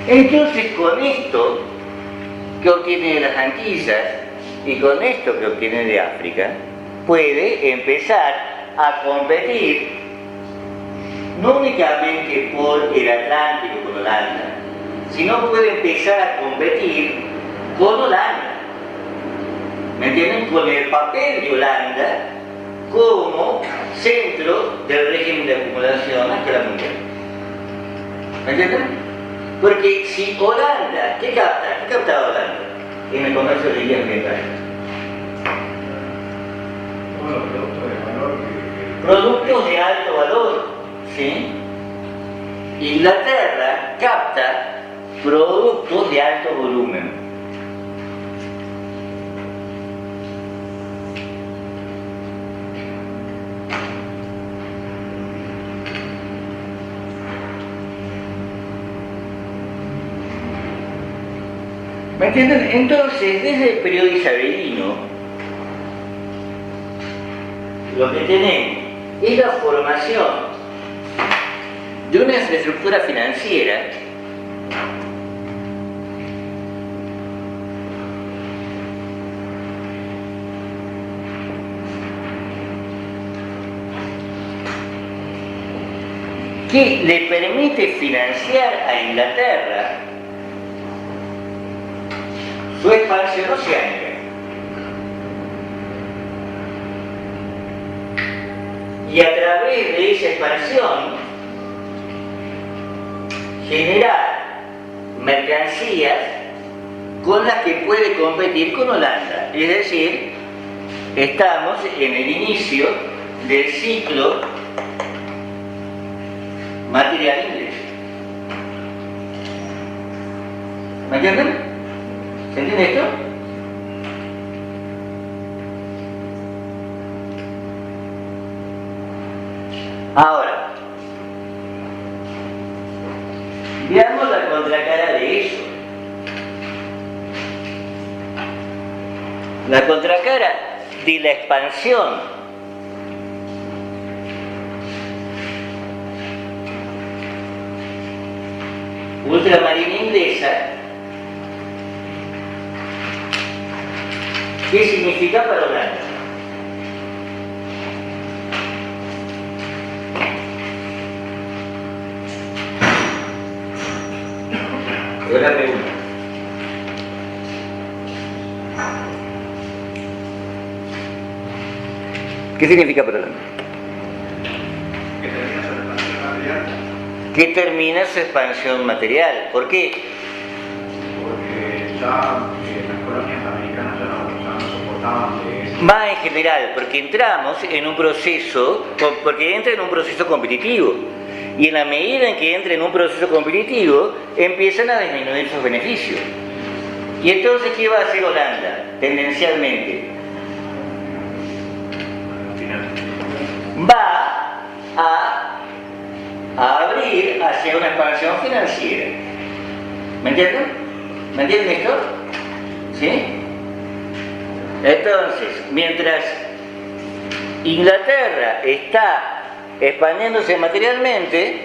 Entonces, con esto que obtiene de las Antillas y con esto que obtiene de África, puede empezar a competir no únicamente por el Atlántico con Holanda, sino puede empezar a competir con Holanda. ¿Me entienden? Con el papel de Holanda como centro del régimen de acumulación a escala mundial. ¿Me entienden? Porque si Holanda, ¿qué capta? ¿Qué captaba Holanda en el comercio de guías ambientales? Todos los productos de valor Productos de alto valor, ¿sí? Inglaterra capta productos de alto volumen. ¿Me entienden? Entonces, desde el periodo isabelino, lo que tenemos es la formación de una infraestructura financiera que le permite financiar a Inglaterra su expansión oceánica. Y a través de esa expansión generar mercancías con las que puede competir con Holanda. Es decir, estamos en el inicio del ciclo material inglés. ¿Me entienden? ¿Se entiende esto? Ahora, veamos la contracara de eso. La contracara de la expansión ultramarina inglesa. ¿Qué significa para Holanda? Otra pregunta. ¿Qué significa para Holanda? que termina su expansión material. Que termina su expansión material. ¿Por qué? Porque ya las colonias americanas ya no soportaban de... Más en general, porque entramos en un proceso, porque entra en un proceso competitivo. Y en la medida en que entra en un proceso competitivo, empiezan a disminuir sus beneficios. ¿Y entonces qué va a hacer Holanda, tendencialmente? Va a abrir hacia una expansión financiera. ¿Me entienden? ¿Me entienden esto? ¿Sí? Entonces, mientras Inglaterra está expandiéndose materialmente,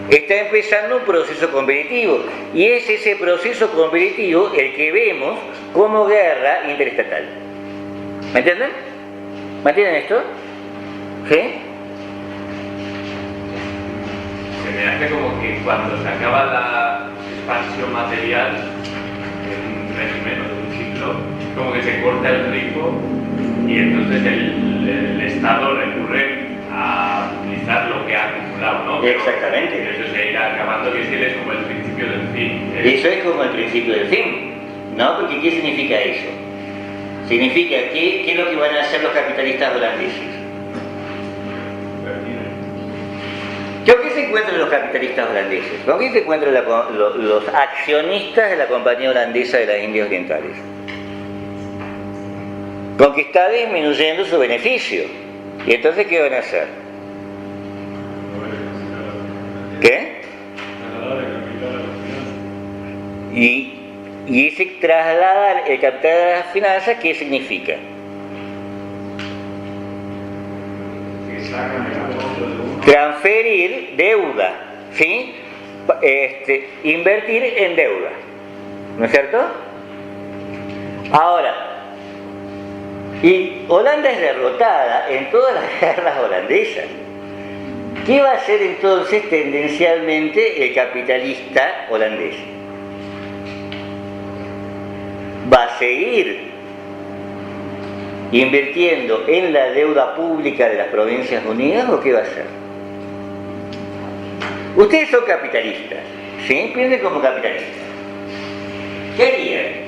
está empezando un proceso competitivo, y es ese proceso competitivo el que vemos como guerra interestatal. ¿Me entienden? ¿Me entienden esto? ¿Sí? Se me hace como que cuando se acaba la expansión material en un régimen o de un ciclo, como que se corta el grifo y entonces el Estado recurre a utilizar lo que ha acumulado, ¿no? Exactamente. Pero eso se irá acabando, que es como el principio del fin. Eso es como el principio del fin, ¿no? Porque ¿qué significa eso? Significa que, ¿qué es lo que van a hacer los capitalistas holandeses? ¿Con qué se encuentran los capitalistas holandeses? ¿Con qué se encuentran los accionistas de la compañía holandesa de las Indias Orientales? Con que está disminuyendo su beneficio. ¿Y entonces qué van a hacer? ¿Qué? Y ese trasladar el capital a las finanzas, ¿qué significa? Que sacan el apoyo de uno. Transferir deuda, ¿sí? Invertir en deuda, ¿no es cierto? Ahora, y Holanda es derrotada en todas las guerras holandesas. ¿Qué va a hacer entonces tendencialmente el capitalista holandés? ¿Va a seguir invirtiendo en la deuda pública de las Provincias Unidas o qué va a hacer? Ustedes son capitalistas, ¿sí? Piensen como capitalistas. ¿Qué harían?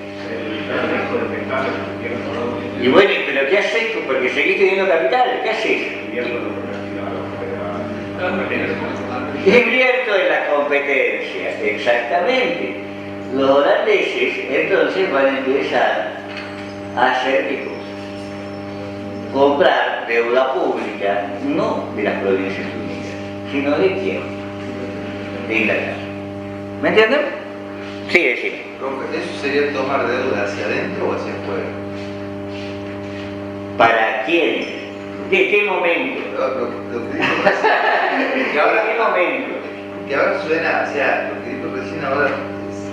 Y bueno, pero ¿qué haces? Porque seguís teniendo capital, ¿qué haces? Invierto en la competencia, exactamente. Los holandeses entonces van a empezar a hacer ¿qué cosa? Comprar deuda pública, no de las Provincias Unidas, sino de quién? De Inglaterra. ¿Me entienden? Sí, decime. ¿Eso sería tomar deuda hacia adentro o hacia afuera? ¿Para quiénes? ¿De qué momento? Lo que dijo recién, ¿De qué momento? que ahora suena, o sea, lo que dijo recién ahora es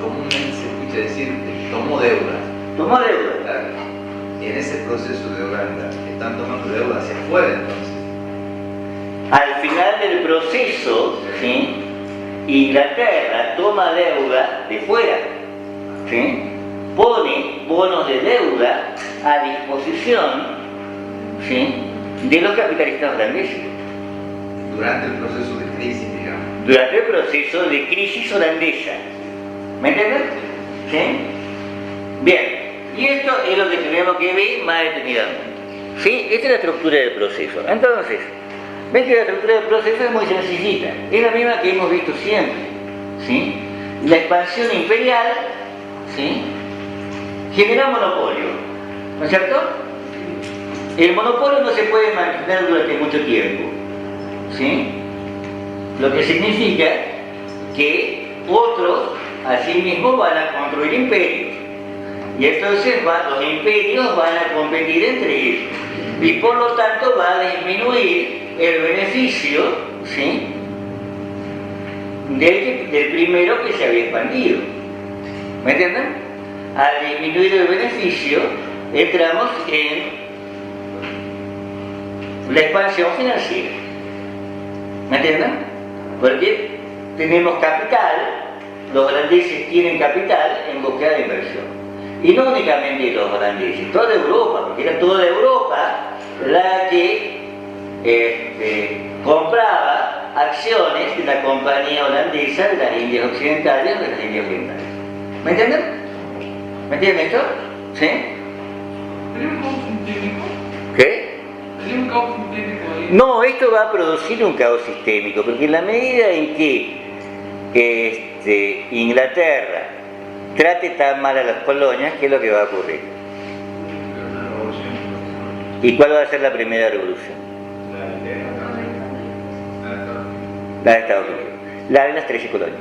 comúnmente se escucha decir que tomó deuda. Tomó deuda. Claro. Y en ese proceso de Holanda están tomando deuda hacia afuera entonces. Al final del proceso, ¿sí? Inglaterra toma deuda de fuera, ¿sí? Pone bonos de deuda a disposición, ¿sí? De los capitalistas holandeses. Durante el proceso de crisis, digamos. Durante el proceso de crisis holandesa. ¿Me entienden? ¿Sí? Bien, y esto es lo que tenemos que ver más detenidamente. ¿Sí? Esta es la estructura del proceso. Entonces, ven que la estructura del proceso es muy sencillita. Es la misma que hemos visto siempre. ¿Sí? La expansión imperial, ¿sí? Genera monopolio. ¿No es cierto? El monopolio no se puede mantener durante mucho tiempo. ¿Sí? Lo que significa que otros asimismo van a construir imperios. Y entonces los imperios van a competir entre ellos. Y por lo tanto va a disminuir el beneficio, ¿sí? del primero que se había expandido. ¿Me entienden? Al disminuir el beneficio, entramos en la expansión financiera. ¿Me entienden? Porque tenemos capital, los holandeses tienen capital en búsqueda de inversión. Y no únicamente los holandeses, toda Europa, porque era toda Europa la que compraba acciones de la compañía holandesa de las Indias Occidentales o de las Indias Orientales. ¿Me entienden? ¿Me entienden esto? ¿Sí? ¿Sería un caos sistémico? ¿Qué? ¿Sería un caos sistémico ahí? No, esto va a producir un caos sistémico, porque en la medida en que Inglaterra trate tan mal a las colonias, ¿qué es lo que va a ocurrir? ¿Y cuál va a ser la primera revolución? La de Estados Unidos. La de las 13 colonias.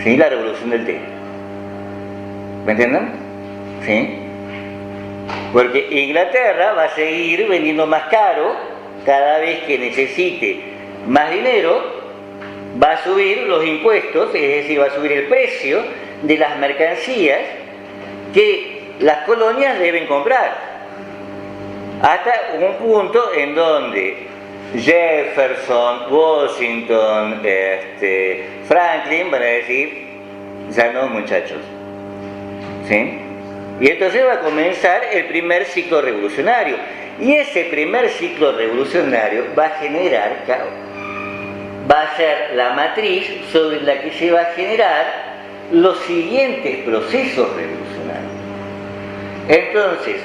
¿Sí? La revolución del té. ¿Me entienden? ¿Sí? Porque Inglaterra va a seguir vendiendo más caro cada vez que necesite más dinero, va a subir los impuestos, es decir, va a subir el precio de las mercancías que las colonias deben comprar. Hasta un punto en donde Jefferson, Washington, Franklin van a decir, ya no muchachos, ¿sí? Y entonces va a comenzar el primer ciclo revolucionario, y ese primer ciclo revolucionario va a generar caos, va a ser la matriz sobre la que se va a generar los siguientes procesos revolucionarios. Entonces,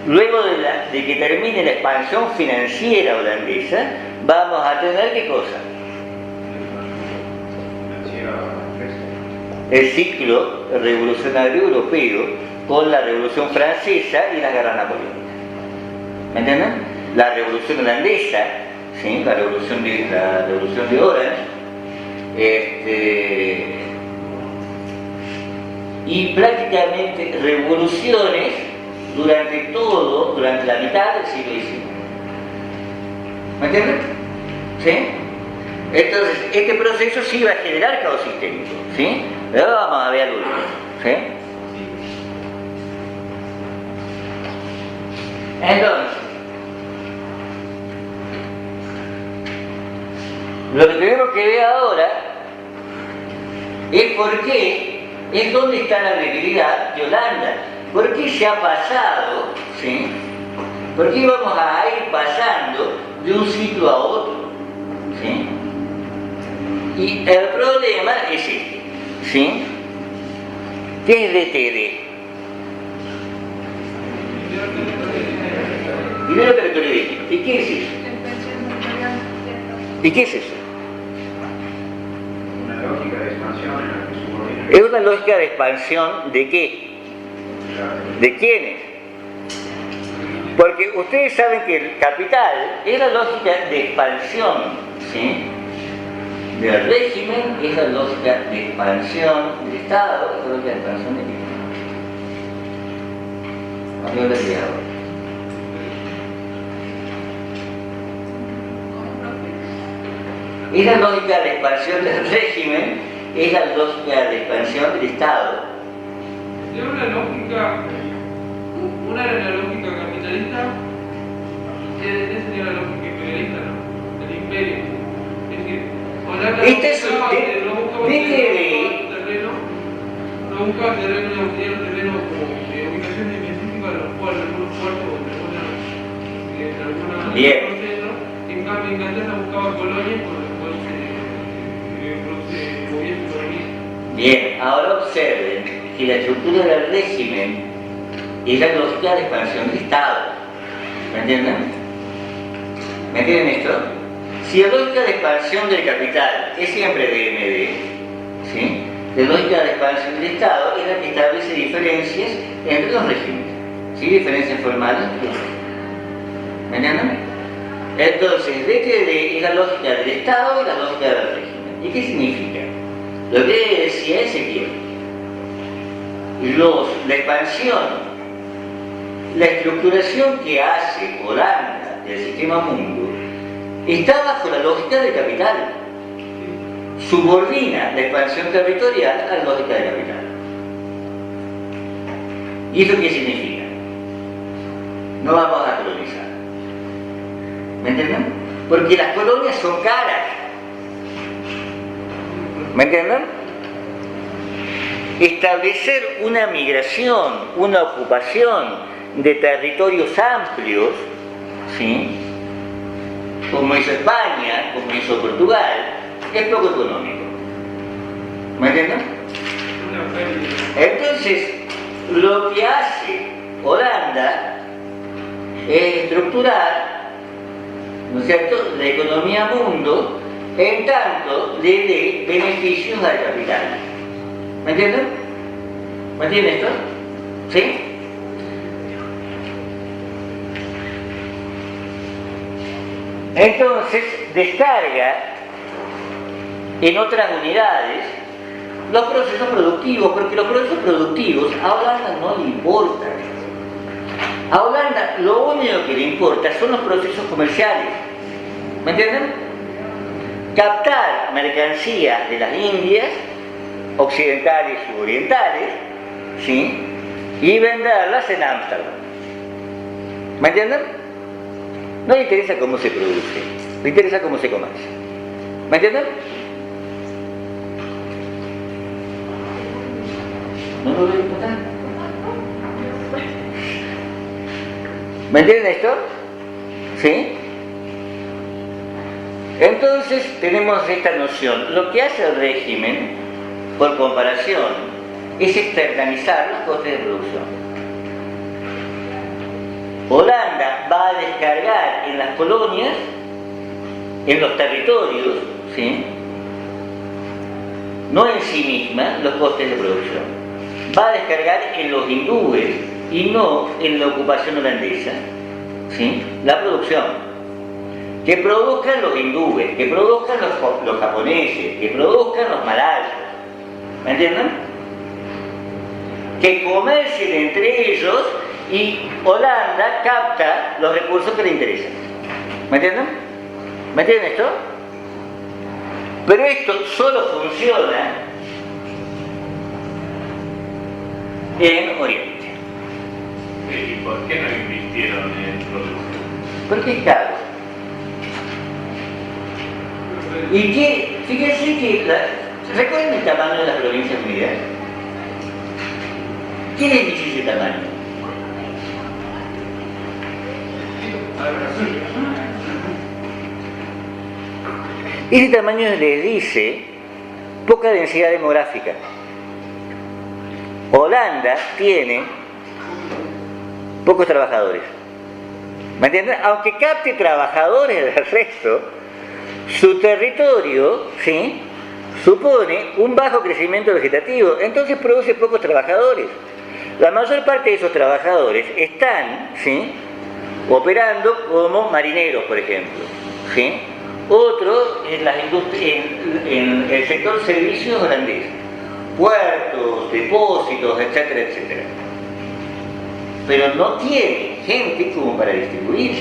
luego de que termine la expansión financiera holandesa, vamos a tener ¿qué cosa? El ciclo revolucionario europeo con la Revolución Francesa y la Guerra Napoleónica. ¿Me entienden? La Revolución Holandesa, ¿sí? la revolución de Orange, y prácticamente revoluciones durante la mitad del siglo XIX. ¿Me entienden? ¿Sí? Entonces, este proceso sí va a generar caos sistémico, ¿sí? Pero vamos a ver algo, ¿sí? Entonces, lo que tenemos que ver ahora es por qué, es dónde está la debilidad de Holanda. ¿Por qué se ha pasado? ¿Sí? ¿Por qué vamos a ir pasando de un ciclo a otro? ¿Sí? Y el problema es este, ¿sí? ¿Qué es DTD? Dinero territorial líquido. ¿Y qué es eso? ¿Y qué es eso? Una lógica de expansión en la que subordina. Es una lógica de expansión ¿de qué? ¿De quiénes? Porque ustedes saben que el capital es la lógica de expansión, ¿sí? Del régimen, es la lógica de expansión del Estado, es la lógica de expansión del Estado. Amigo del diablo. Es la lógica de expansión del régimen, es la lógica de expansión del Estado. Tiene una lógica, una era la lógica capitalista, y esa sería la lógica imperialista, ¿no? El imperio. Es decir, Holanda Este es no buscaba terreno, no buscaba terreno, terreno como ubicaciones específicas, los puertos, algunos puertos, alguna bien. centro. En cambio, Inglaterra buscaba colonias por las cuales se movía su economía. Bien, ahora observen que la estructura del régimen es la lógica de expansión del Estado. ¿Me entienden? ¿Me entienden esto? Si la lógica de expansión del capital es siempre DMD, ¿sí? La lógica de expansión del Estado es la que establece diferencias entre los regímenes, ¿sí? Diferencias formales entre los regímenes. ¿Me entienden? Entonces, DTD es la lógica del Estado y la lógica del régimen. ¿Y qué significa? Lo que decía Ezequiel, la expansión, la estructuración que hace Holanda del sistema mundo está bajo la lógica del capital. Subordina la expansión territorial a la lógica del capital. ¿Y eso qué significa? No vamos a colonizar. ¿Me entienden? Porque las colonias son caras. ¿Me entienden? Establecer una migración, una ocupación de territorios amplios, ¿sí? Como hizo España, como hizo Portugal, es poco económico. ¿Me entienden? Entonces, lo que hace Holanda es estructurar, ¿no es cierto?, la economía mundo, en tanto le dé beneficios al capital. ¿Me entienden? ¿Me entienden esto? ¿Sí? Entonces descarga en otras unidades los procesos productivos, porque los procesos productivos a Holanda no le importan. A Holanda lo único que le importa son los procesos comerciales. ¿Me entienden? Captar mercancías de las Indias, occidentales y orientales, ¿sí? Y venderlas en Ámsterdam. ¿Me entienden? No le interesa cómo se produce, le interesa cómo se comercia. ¿Me entienden? ¿No lo veo total? ¿Me entienden esto? ¿Sí? Entonces tenemos esta noción. Lo que hace el régimen, por comparación, es externalizar los costes de producción. Holanda va a descargar en las colonias, en los territorios, ¿sí?, no en sí misma, los costes de producción. Va a descargar en los hindúes y no en la ocupación holandesa, ¿sí?, la producción. Que produzcan los hindúes, que produzcan los japoneses, que produzcan los malayos. ¿Me entienden? Que comercien entre ellos y Holanda capta los recursos que le interesan. ¿Me entienden? ¿Me entienden esto? Pero esto solo funciona en Oriente. ¿Y por qué no invirtieron en producción? Porque es caro. Y que, fíjense que, ¿recuerdan el tamaño de las Provincias Unidas? ¿Quién les dice ese tamaño? Ese tamaño les dice poca densidad demográfica. Holanda tiene pocos trabajadores. ¿Me entienden? Aunque capte trabajadores del resto, su territorio, ¿sí?, supone un bajo crecimiento vegetativo, entonces produce pocos trabajadores. La mayor parte de esos trabajadores están, ¿sí?, operando como marineros, por ejemplo, ¿sí? Otros en el sector servicios holandés, puertos, depósitos, etcétera, etcétera. Pero no tiene gente como para distribuir,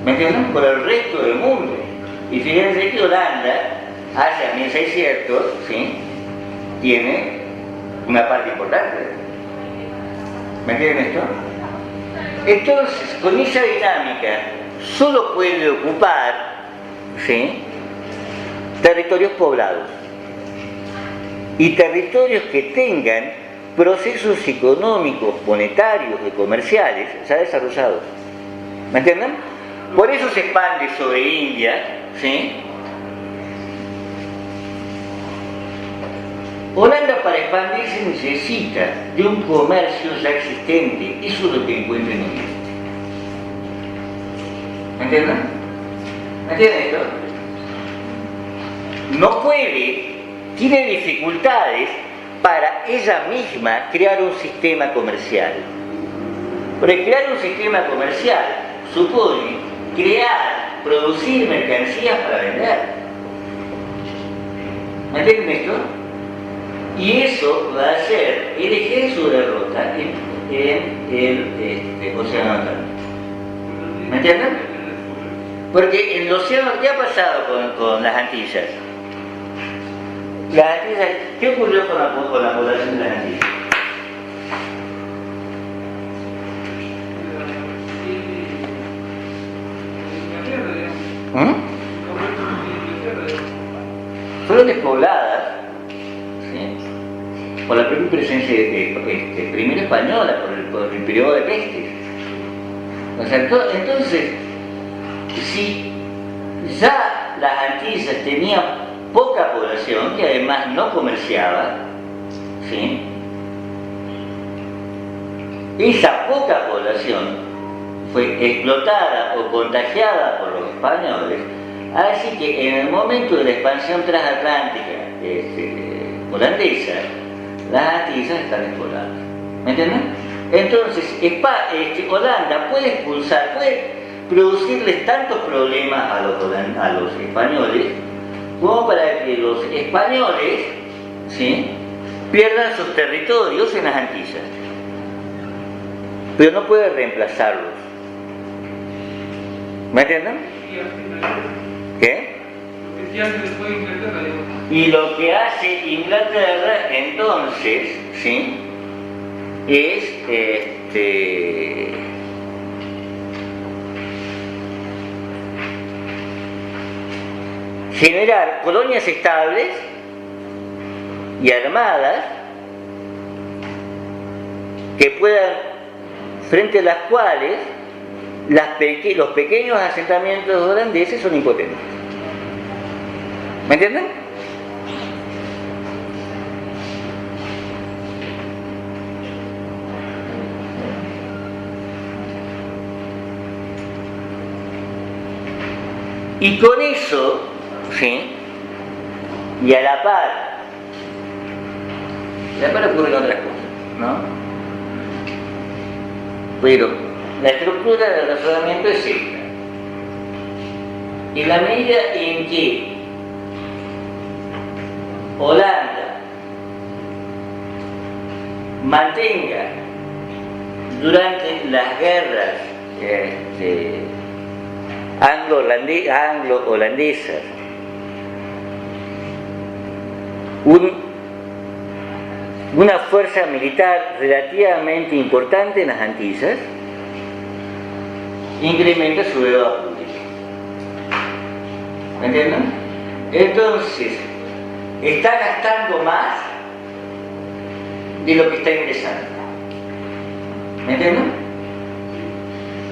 ¿me entienden?, por el resto del mundo. Y fíjense que Holanda, hacia 1600, ¿sí?, tiene una parte importante. ¿Me entienden esto? Entonces, con esa dinámica, solo puede ocupar, ¿sí?, territorios poblados y territorios que tengan procesos económicos, monetarios y comerciales ya desarrollados. ¿Me entienden? Por eso se expande sobre India, ¿sí? Holanda, para expandirse, necesita de un comercio ya existente. Eso es lo que encuentra en Oriente. ¿Me entienden? ¿Me entienden esto? No puede, tiene dificultades para ella misma crear un sistema comercial. Porque crear un sistema comercial supone producir mercancías para vender. ¿Me entienden esto? Y eso va a ser elegir su derrota en el Océano Atlántico. ¿Me entienden? Porque en el océano, ¿qué ha pasado con las Antillas? ¿Qué ocurrió con la población de las Antillas? Fueron despobladas, ¿sí?, por la propia presencia primero española, por el periodo de pestes. O sea, entonces, si ya las Antillas tenían poca población, que además no comerciaba, ¿sí?, esa poca población fue explotada o contagiada por los españoles, así que en el momento de la expansión transatlántica holandesa, las Antillas están explotadas. ¿Me entienden? Entonces, Holanda puede expulsar, puede producirles tantos problemas a los españoles como para que los españoles, ¿sí?, pierdan sus territorios en las Antillas. Pero no puede reemplazarlos. ¿Me entienden? ¿Qué? Y lo que hace Inglaterra entonces, ¿sí?, es generar colonias estables y armadas que puedan, frente a las cuales los pequeños asentamientos holandeses son impotentes. ¿Me entienden? Y con eso, ¿sí? Y a la par ocurren otras cosas, ¿no? Pero la estructura del razonamiento es esta. En la medida en que Holanda mantenga durante las guerras anglo-holandesas una fuerza militar relativamente importante en las Antillas, incrementa su deuda pública. ¿Me entienden? Entonces, está gastando más de lo que está ingresando. ¿Me entienden?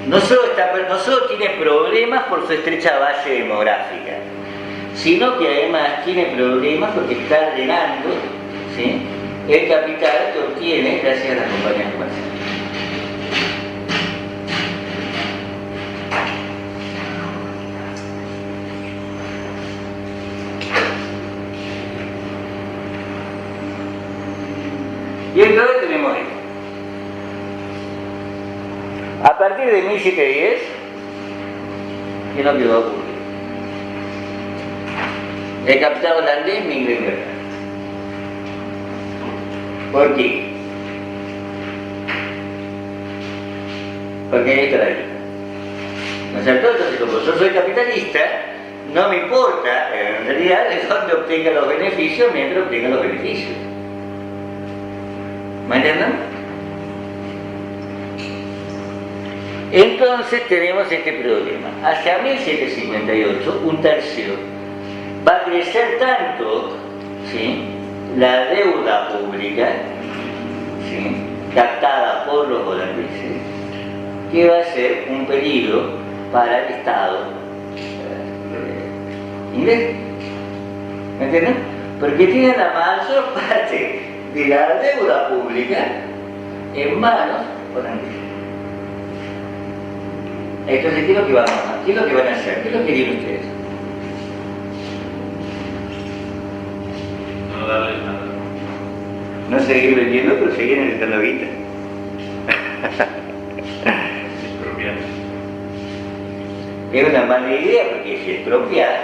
No solo tiene problemas por su estrecha base demográfica, sino que además tiene problemas porque está drenando, ¿sí?, el capital que obtiene gracias a las compañías comerciales. Y entonces tenemos esto. A partir de 1710, ¿qué es lo que va a ocurrir? El capital holandés migra a Inglaterra. ¿Por qué? Porque ahí está la guita. ¿No es cierto? Entonces, como yo soy capitalista, no me importa en realidad de dónde obtenga los beneficios mientras obtenga los beneficios. ¿Me entienden? Entonces tenemos este problema. Hacia 1758, un tercio va a crecer tanto, ¿sí?, la deuda pública, ¿sí?, captada por los holandeses, que va a ser un peligro para el Estado inglés. ¿Me entienden? Porque tienen la mayor parte de la deuda pública en manos holandesas. Entonces, ¿qué es lo que van a hacer? ¿Qué es lo que quieren ustedes? No darles nada. No seguir vendiendo, pero seguir necesitando guita. Expropiar. Es una mala idea, porque si expropias,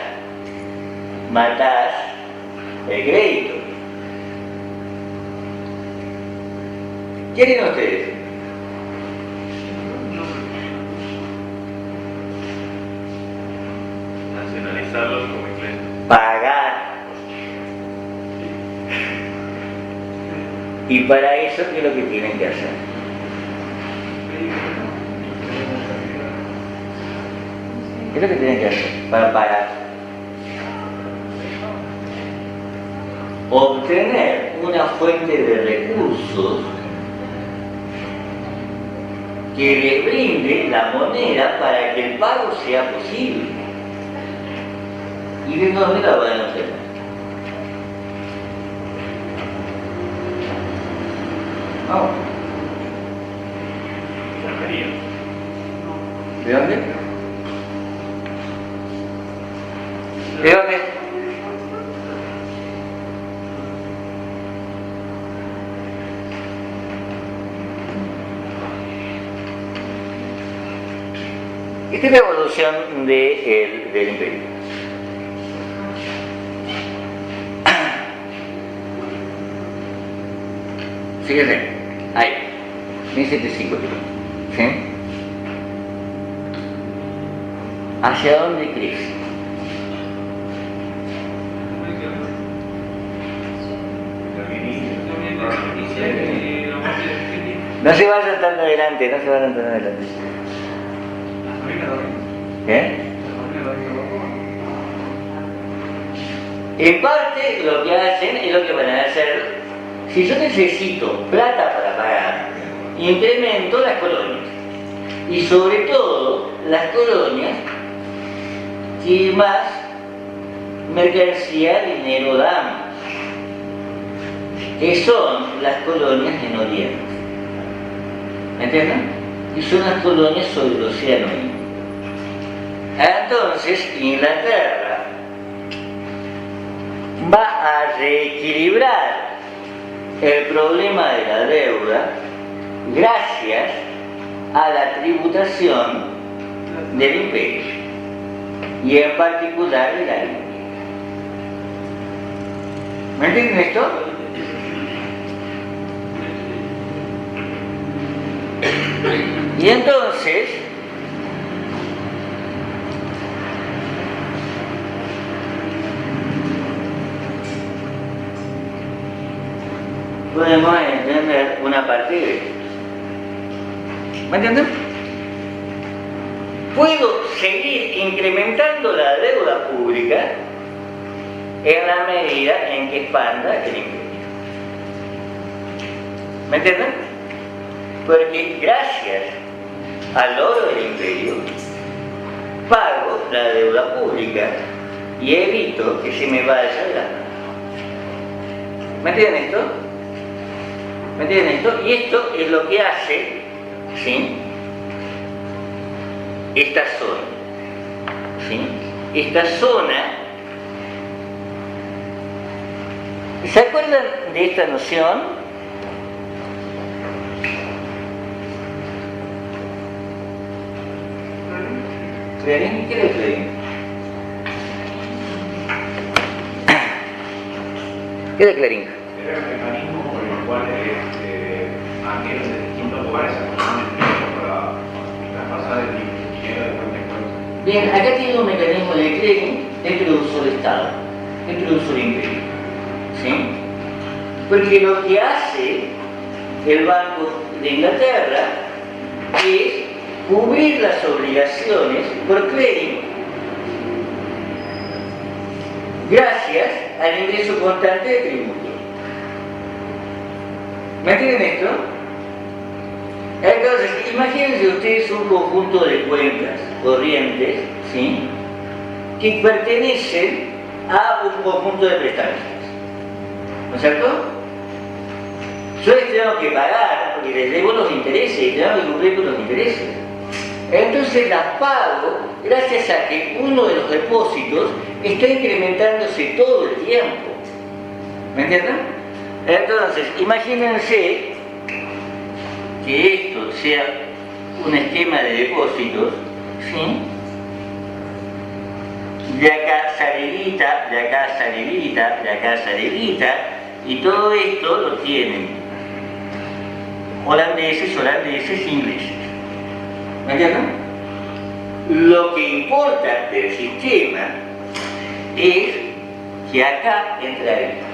matás el crédito. ¿Qué harían ustedes? Nacionalizarlos como ingleses. Pagar. Y para eso, ¿qué es lo que tienen que hacer? ¿Qué es lo que tienen que hacer para pagar? Obtener una fuente de recursos que les brinde la moneda para que el pago sea posible. ¿Y de dónde la van a obtener? No. Extranjería. ¿De dónde? ¿De dónde? Esta es la evolución del imperio. Fíjense, ahí, 1750. ¿Sí? ¿Hacia dónde crece? No se vayan tan adelante, no se vayan tan adelante. En parte lo que hacen es lo que van a hacer. Si yo necesito plata para pagar, incremento las colonias. Y sobre todo las colonias que más mercancía, dinero dan, que son las colonias en Oriente. ¿Me entienden? Y son las colonias sobre el Océano Índico. Entonces, Inglaterra va a reequilibrar el problema de la deuda gracias a la tributación del imperio y en particular de la India. ¿Me entienden esto? Y entonces podemos entender una parte de esto. ¿Me entienden? Puedo seguir incrementando la deuda pública en la medida en que expanda el imperio. ¿Me entienden? Porque gracias al logro del imperio pago la deuda pública y evito que se me vaya la mano. ¿Me entienden esto? ¿Me entienden esto? Y esto es lo que hace, ¿sí?, esta zona. ¿Sí? Esta zona. ¿Se acuerdan de esta noción? ¿Clearing? ¿Qué es clearing? ¿Qué es clearing? Era el mecanismo por el cual banqueros de distintos lugares se apoyaban el dinero para traspasar el dinero de cuenta en cuenta. Bien, acá tiene un mecanismo de clearing dentro de un solo Estado, dentro de un solo imperio. ¿Sí? Porque lo que hace el Banco de Inglaterra es cubrir las obligaciones por clearing gracias al ingreso constante de tributos. ¿Me entienden esto? Entonces, imagínense ustedes un conjunto de cuentas corrientes, ¿sí?, que pertenecen a un conjunto de prestamistas. ¿No es cierto? Yo les tengo que pagar porque les debo los intereses y tengo que cumplir con los intereses. Entonces las pago gracias a que uno de los depósitos está incrementándose todo el tiempo. ¿Me entienden? Entonces, imagínense que esto sea un esquema de depósitos, ¿sí? De acá sale guita, de acá sale guita, de acá sale guita, y todo esto lo tienen holandeses, ingleses. ¿Me entienden? Lo que importa del sistema es que acá entra guita.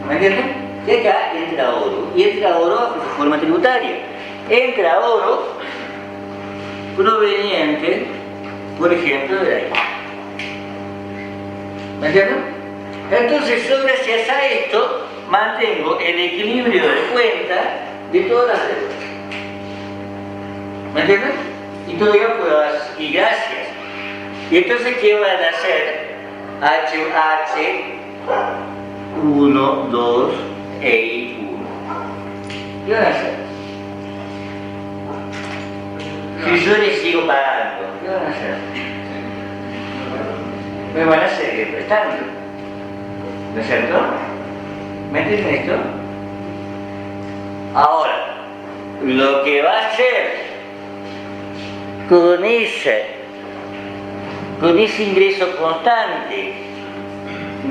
¿Me entienden? Que acá entra oro, y entra oro de forma tributaria. Entra oro proveniente, por ejemplo, de la India. ¿Me entienden? Entonces yo gracias a esto mantengo el equilibrio de cuenta de todas las deudas. ¿Me entienden? Y todavía puedo hacer, y gracias. Y entonces, ¿qué van a hacer? H1, 2, E, 1. ¿Qué van a hacer? Si yo les sigo pagando, ¿qué van a hacer? Me van a seguir prestando. ¿No es cierto? ¿Me entienden esto? Ahora, lo que va a hacer con ese ingreso constante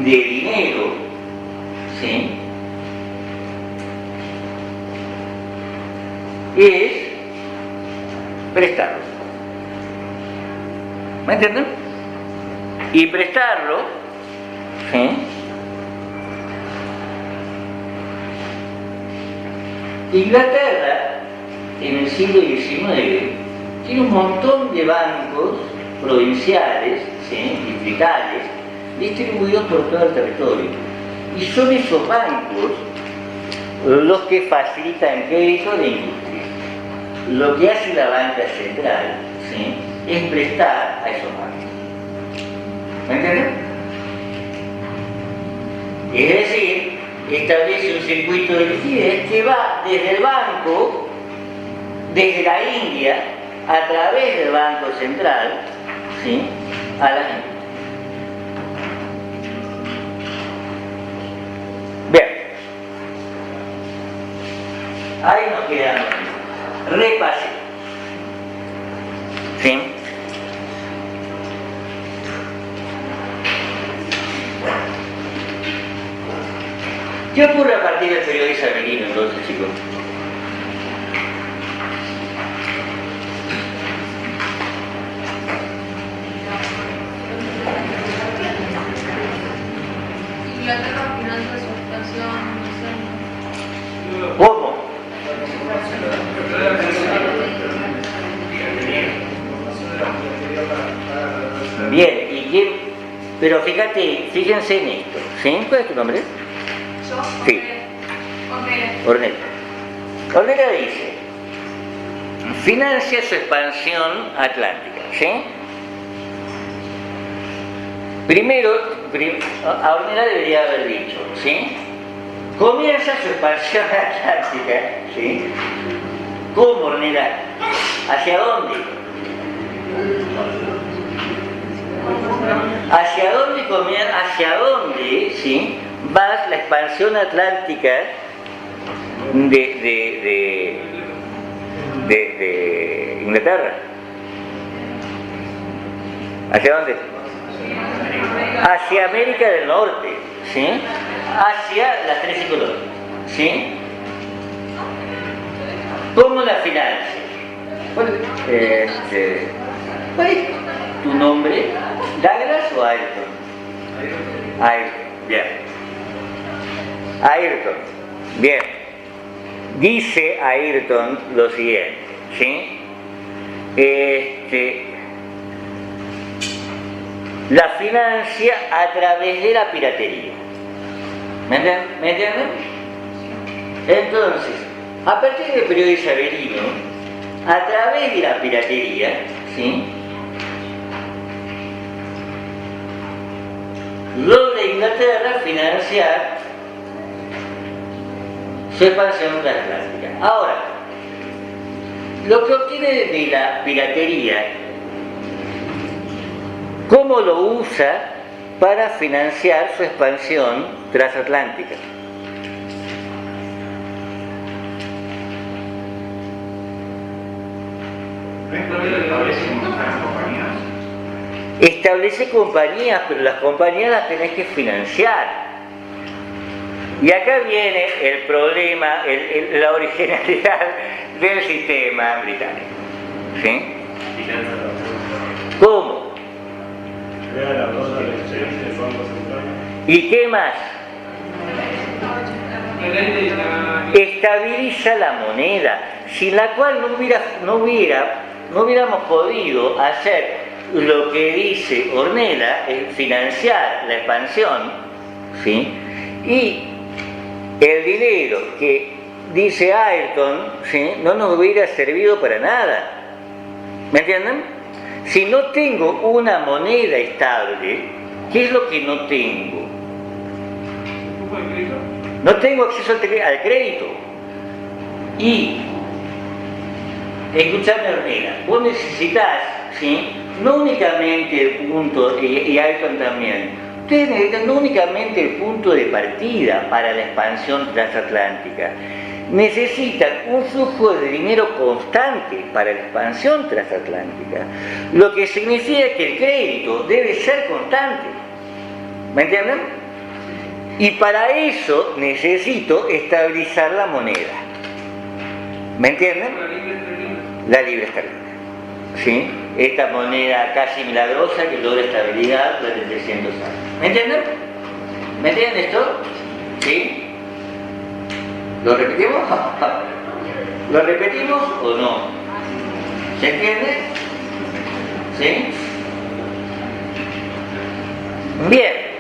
de dinero, ¿sí?, es prestarlo. ¿Me entienden? Y prestarlo, ¿sí?, Inglaterra en el siglo XIX tiene un montón de bancos provinciales, ¿sí?, distritales, distribuidos por todo el territorio. Y son esos bancos los que facilitan crédito de industria. Lo que hace la banca central, ¿sí?, es prestar a esos bancos. ¿Me entienden? Es decir, establece un circuito de liquidez que va desde el banco, desde la India, a través del Banco Central, ¿sí?, a la gente. Bien, ahí nos quedamos. Repase. ¿Sí? ¿Qué ocurre a partir del periodo isabelino entonces, chicos? Inglaterra financia su expansión, no sé. ¿Cómo? Bien, ¿y quién? Pero fíjense en esto, ¿sí? ¿Cuál es tu nombre? Yo, Sí. Ornella. Ornella dice, financia su expansión atlántica, ¿sí? Primero, a Ornella debería haber dicho, ¿sí?, comienza su expansión atlántica, ¿sí? ¿Cómo, Ornella? ¿Hacia dónde? ¿Hacia dónde, sí, va la expansión atlántica de Inglaterra? ¿Hacia dónde? Hacia América del Norte, ¿sí?, hacia las 13 colonias, ¿sí? ¿Cómo la financia? ¿Cuál es tu nombre? ¿Douglas o Ayrton? Ayrton, bien. Ayrton, bien. Dice Ayrton lo siguiente, ¿sí? La financia a través de la piratería. ¿Me entienden? Entonces, a partir del periodo isabelino, a través de la piratería, ¿sí?, logra Inglaterra financiar su expansión transatlántica. Ahora, lo que obtiene de la piratería, ¿cómo lo usa para financiar su expansión transatlántica? Establece compañías, pero las compañías las tenés que financiar. Y acá viene el problema, la originalidad del sistema británico, ¿sí? ¿Cómo? ¿Y qué más? Estabiliza la moneda, sin la cual no hubiéramos podido hacer lo que dice Ornella, es financiar la expansión, ¿sí? Y el dinero que dice Ayrton, ¿sí?, no nos hubiera servido para nada. ¿Me entienden? Si no tengo una moneda estable, ¿qué es lo que no tengo? No tengo acceso al crédito. Y, escuchadme, Ornella, vos necesitas, ¿sí?, no únicamente el punto, y Ayrton también, ustedes necesitan no únicamente el punto de partida para la expansión transatlántica, necesitan un flujo de dinero constante para la expansión transatlántica, lo que significa que el crédito debe ser constante. ¿Me entienden? Y para eso necesito estabilizar la moneda. ¿Me entienden? La libra esterlina. ¿Sí? Esta moneda casi milagrosa que logra estabilidad durante 300 años. ¿Me entienden? ¿Me entienden esto? ¿Sí? ¿Lo repetimos? ¿Lo repetimos o no? ¿Se entiende? ¿Sí? Bien.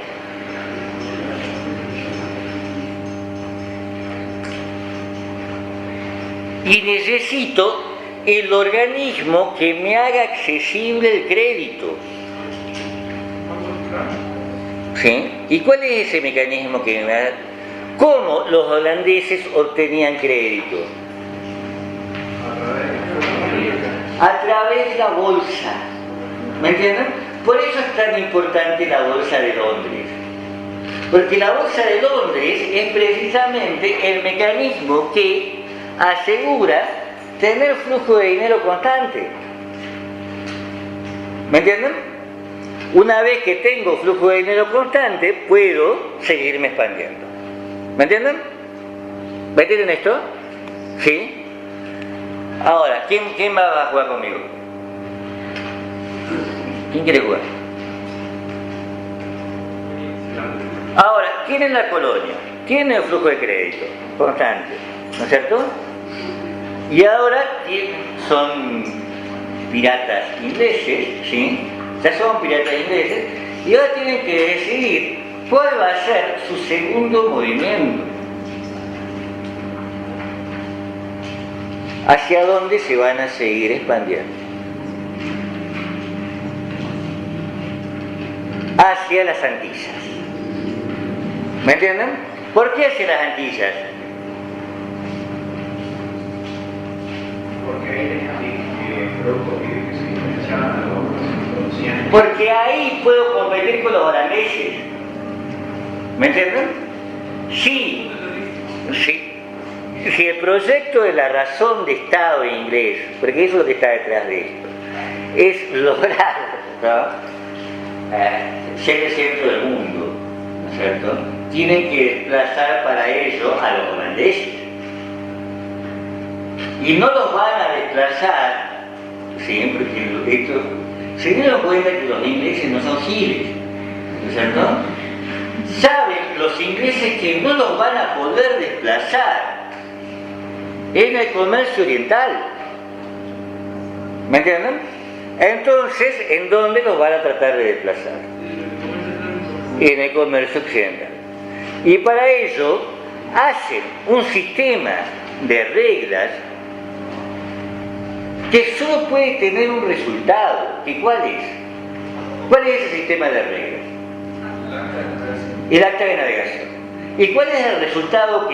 y necesito el organismo que me haga accesible el crédito. ¿Sí? ¿Y cuál es ese mecanismo que me haga? ¿Cómo los holandeses obtenían crédito? A través de la bolsa. ¿Me entienden? Por eso es tan importante la bolsa de Londres. Porque la bolsa de Londres es precisamente el mecanismo que asegura tener flujo de dinero constante. ¿Me entienden? Una vez que tengo flujo de dinero constante, puedo seguirme expandiendo. ¿Me entienden? ¿Me entienden esto? ¿Sí? Ahora, ¿quién va a jugar conmigo? ¿Quién quiere jugar? Ahora, ¿quién es la colonia? Tiene el flujo de crédito constante, ¿no es cierto? Y ahora son piratas ingleses, ¿sí? Ya son piratas ingleses, y ahora tienen que decidir cuál va a ser su segundo movimiento. ¿Hacia dónde se van a seguir expandiendo? Hacia las Antillas. ¿Me entienden? ¿Por qué hacia las Antillas? Porque ahí tenían productos que se diferenciaban a los que producían. Porque ahí puedo competir con los holandeses. ¿Me entienden? Sí. Si el proyecto de la razón de Estado inglés, porque eso es lo que está detrás de esto, es lograr, ¿no?, ser el centro del mundo, ¿no es cierto?, tienen que desplazar para ello a los holandeses. Y no los van a desplazar, ¿sí?, porque esto, se dieron cuenta que los ingleses no son giles, ¿no es cierto? Saben los ingleses que no los van a poder desplazar en el comercio oriental. ¿Me entienden? Entonces, ¿en dónde los van a tratar de desplazar? En el comercio occidental. Y para ello hacen un sistema de reglas que solo puede tener un resultado. ¿Y cuál es? ¿Cuál es ese sistema de reglas? El acta de navegación. ¿Y cuál es el resultado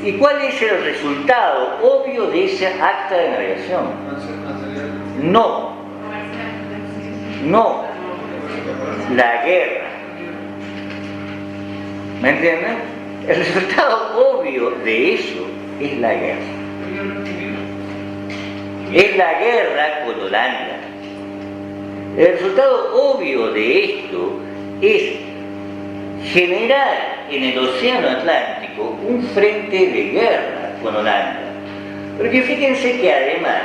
¿y cuál es el resultado obvio de ese acta de navegación? No, la guerra. ¿Me entienden? El resultado obvio de eso es la guerra. Es la guerra con Holanda. El resultado obvio de esto es generar en el Océano Atlántico un frente de guerra con Holanda. Porque fíjense que además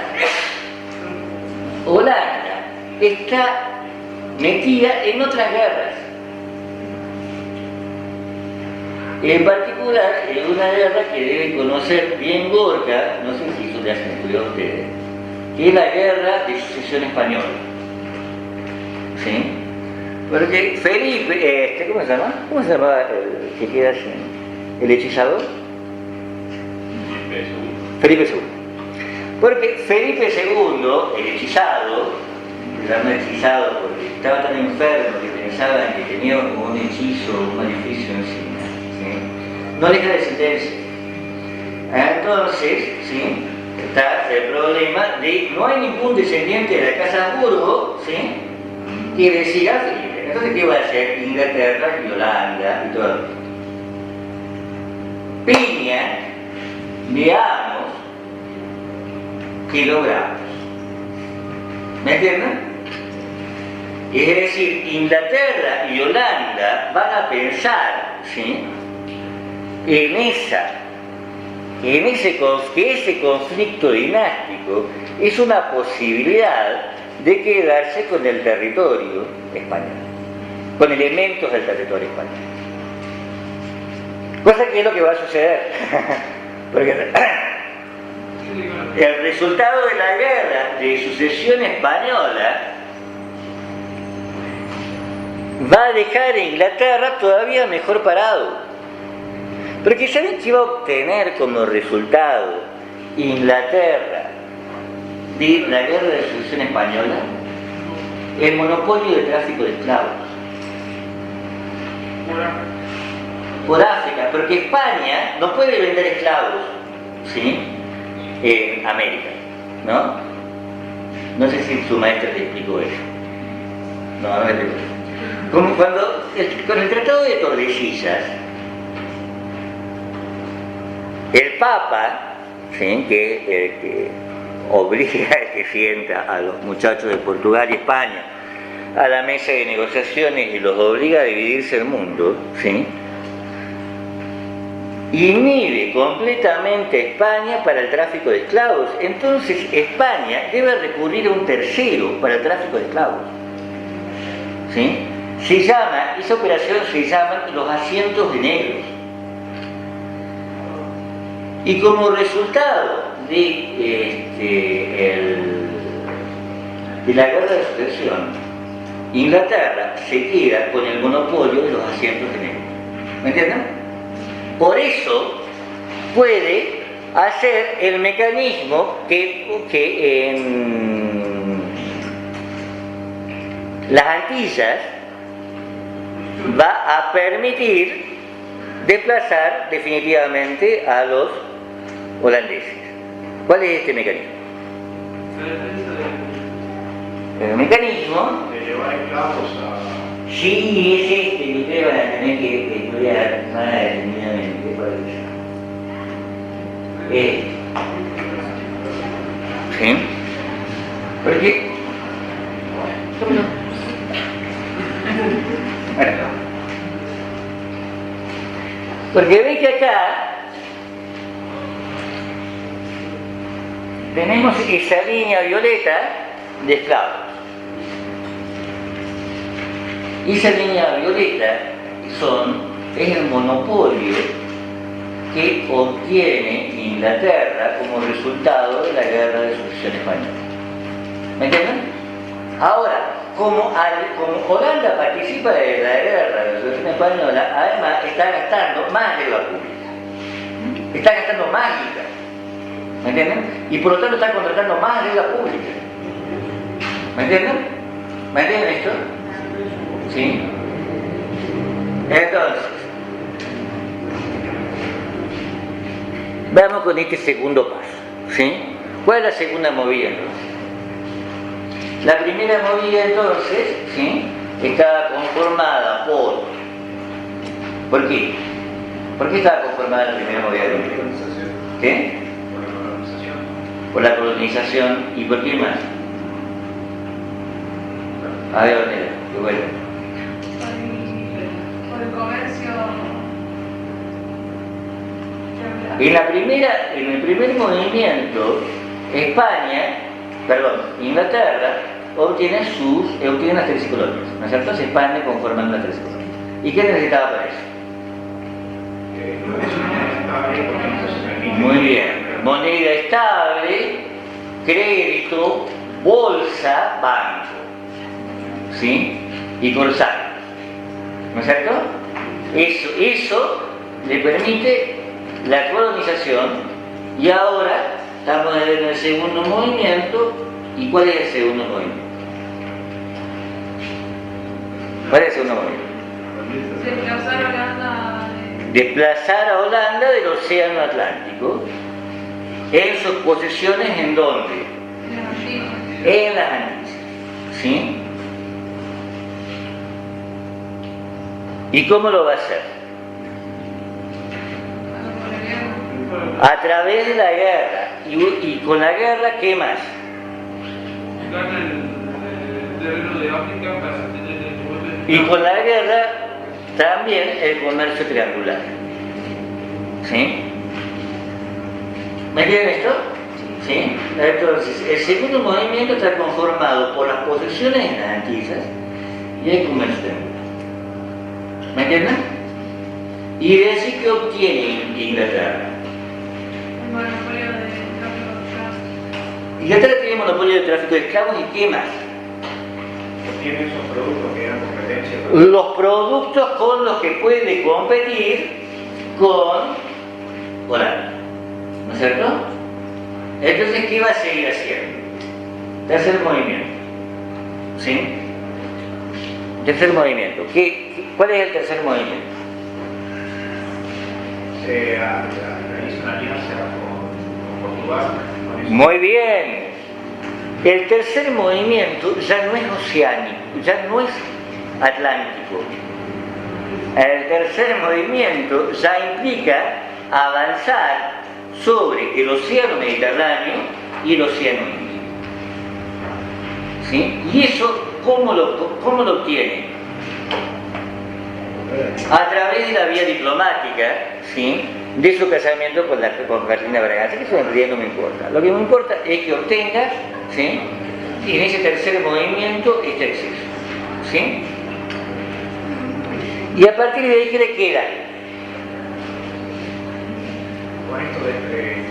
Holanda está metida en otras guerras. En particular, en una guerra que deben conocer bien Gorka, no sé si eso le hacen estudiar a ustedes, que es la guerra de sucesión española. ¿Sí? Porque Felipe, ¿cómo se llama? ¿Cómo se llama el que queda sin el hechizador? Felipe II. Porque Felipe II, el hechizado, se llama hechizado porque estaba tan enfermo que pensaban que tenía un hechizo, un maleficio encima, ¿sí?, no le da descendencia. Entonces, ¿sí?, está el problema de no hay ningún descendiente de la casa Habsburgo, ¿sí?, que le siga a Felipe. Entonces, ¿qué va a hacer Inglaterra y Holanda y todo esto? Piña, veamos qué logramos. ¿Me entienden? Es decir, Inglaterra y Holanda van a pensar, ¿sí?, que ese conflicto dinástico es una posibilidad de quedarse con el territorio español, con elementos del territorio español. Cosa que es lo que va a suceder. Porque el resultado de la guerra de sucesión española va a dejar a Inglaterra todavía mejor parado. Porque ¿saben qué va a obtener como resultado Inglaterra de la guerra de sucesión española? El monopolio de tráfico de esclavos. Por África, porque España no puede vender esclavos, ¿sí?, en América, ¿no? No sé si su maestra le explicó eso. No le explicó. Como cuando, con el Tratado de Tordesillas, el Papa, ¿sí?, que es el que obliga, que sienta a los muchachos de Portugal y España a la mesa de negociaciones y los obliga a dividirse el mundo, ¿sí?, inhibe completamente a España para el tráfico de esclavos. Entonces España debe recurrir a un tercero para el tráfico de esclavos, ¿sí? Esa operación se llama los asientos de negros. Y como resultado de la guerra de sucesión, Inglaterra se queda con el monopolio de los asientos de negros. ¿Me entienden? Por eso puede hacer el mecanismo que en las Antillas va a permitir desplazar definitivamente a los holandeses. ¿Cuál es este mecanismo? El mecanismo De llevar esclavos a... sí, es este que ustedes van a tener que estudiar más determinadamente. ¿Sí? Porque... Porque ve que acá tenemos esa línea violeta de esclavos. Y esa línea violeta es el monopolio que obtiene Inglaterra como resultado de la guerra de sucesión española. ¿Me entienden? Ahora, como Holanda participa de la guerra de sucesión española, además está gastando más deuda pública. Está gastando más guita. ¿Me entienden? Y por lo tanto está contratando más deuda pública. ¿Me entienden? ¿Me entienden esto? ¿Sí? Entonces, vamos con este segundo paso, ¿sí? ¿Cuál es la segunda movida entonces? La primera movida entonces, ¿sí?, estaba conformada ¿por qué? ¿Por qué estaba conformada la primera movida? ¿Qué? Por la colonización. ¿Y por qué más? A ver, Ornella, qué bueno. Por el comercio. En el primer movimiento, Inglaterra obtiene las 13 colonias, ¿no es cierto? Se expande conformando las 13 colonias. ¿Y qué necesitaba para eso? Muy bien. Moneda estable, crédito, bolsa, banco, ¿sí? Y corsarios, ¿no es cierto? Eso le permite la colonización. Y ahora estamos en el segundo movimiento. ¿Y cuál es el segundo movimiento? ¿Cuál es el segundo movimiento? Desplazar a Holanda. Desplazar a Holanda del Océano Atlántico en sus posesiones, ¿en dónde? En las Antillas, ¿sí? ¿Y cómo lo va a hacer? A través de la guerra. ¿Y con la guerra qué más? Gana el terreno de África para tener el Y con la guerra también el comercio triangular. ¿Sí? ¿Me entienden esto? ¿Sí? Entonces, el segundo movimiento está conformado por las posesiones en las Antillas y el comercio triangular. ¿Me entienden? Y de allí que obtiene Inglaterra. El monopolio de tráfico de esclavos. Inglaterra tiene monopolio de tráfico de esclavos y ¿qué más? Tiene esos productos que eran competencia. Los productos con los que puede competir con Holanda, ¿no es cierto? Entonces, ¿qué va a seguir haciendo? Tercer movimiento. ¿Sí? Tercer movimiento. ¿Cuál es el tercer movimiento? Se realiza una alianza con Portugal. Con eso. Muy bien. El tercer movimiento ya no es oceánico, ya no es atlántico. El tercer movimiento ya implica avanzar sobre el océano Mediterráneo y el océano Índico. ¿Sí? ¿Y eso cómo lo obtiene? A través de la vía diplomática, ¿sí?, de su casamiento con Catalina Braganza, que eso en realidad no me importa. Lo que me importa es que obtenga, ¿sí?, en ese tercer movimiento este acceso. ¿Sí? Y a partir de ahí, ¿qué le queda? Con esto de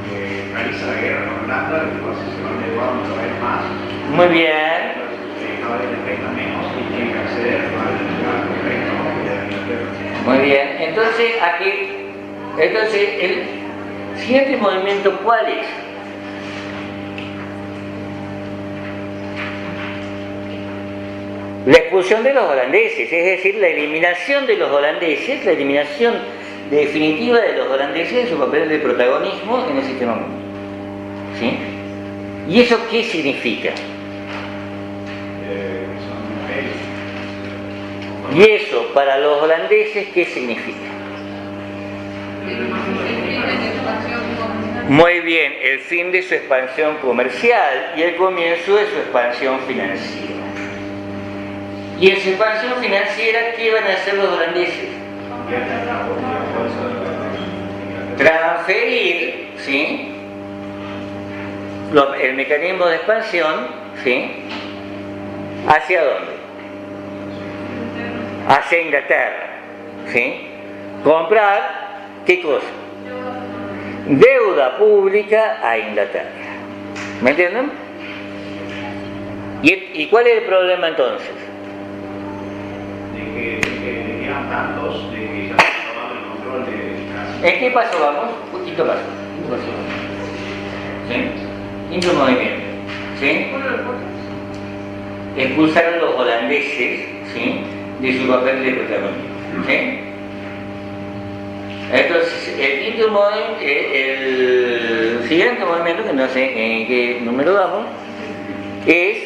que realiza la guerra con Holanda, después se van a llevar una vez más. Muy bien. Cada vez le afecta menos y tiene que acceder al resto de Inglaterra. Muy bien. Entonces, el siguiente movimiento, ¿cuál es? La expulsión de los holandeses, es decir, la eliminación de los holandeses, la eliminación definitiva de los holandeses de su papel de protagonismo en el sistema mundial. ¿Sí? ¿Y eso qué significa? ¿Y eso para los holandeses qué significa? Muy bien, el fin de su expansión comercial y el comienzo de su expansión financiera. ¿Y en su expansión financiera qué van a hacer los holandeses? Transferir, ¿sí?, el mecanismo de expansión, ¿sí?, ¿hacia dónde? Hacia Inglaterra, ¿sí? Comprar, ¿qué cosa? Deuda pública a Inglaterra. ¿Me entienden? ¿Y cuál es el problema entonces? De que eran tantos, de que ya se está tomando el control de... ¿En qué paso vamos? Quinto paso. ¿Sí? Quinto movimiento. ¿Sí? Expulsaron los holandeses, ¿sí?, de su papel de protagonismo. ¿Sí? Entonces, el siguiente movimiento, que no sé en qué número vamos, es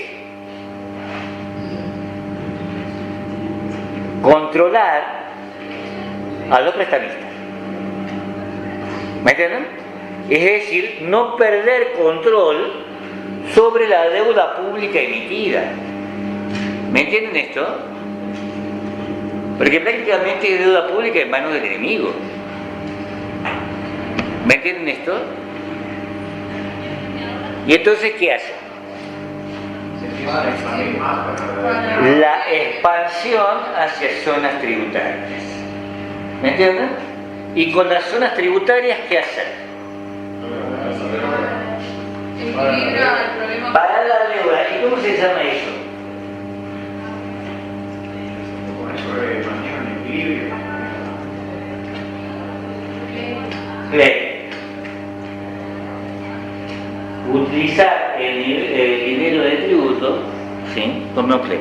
controlar a los prestamistas. ¿Me entienden? Es decir, no perder control sobre la deuda pública emitida. ¿Me entienden esto? Porque prácticamente es deuda pública en manos del enemigo. ¿Me entienden esto? ¿Y entonces qué hace? Se empieza a expandir más para... La expansión hacia zonas tributarias. ¿Me entienden? Y con las zonas tributarias, ¿qué hacer? Equilibra el problema. Pagar la deuda. ¿Y cómo se llama eso? Con eso mantienen el equilibrio. Ley. Utilizar el dinero de tributo, ¿sí?, como ley,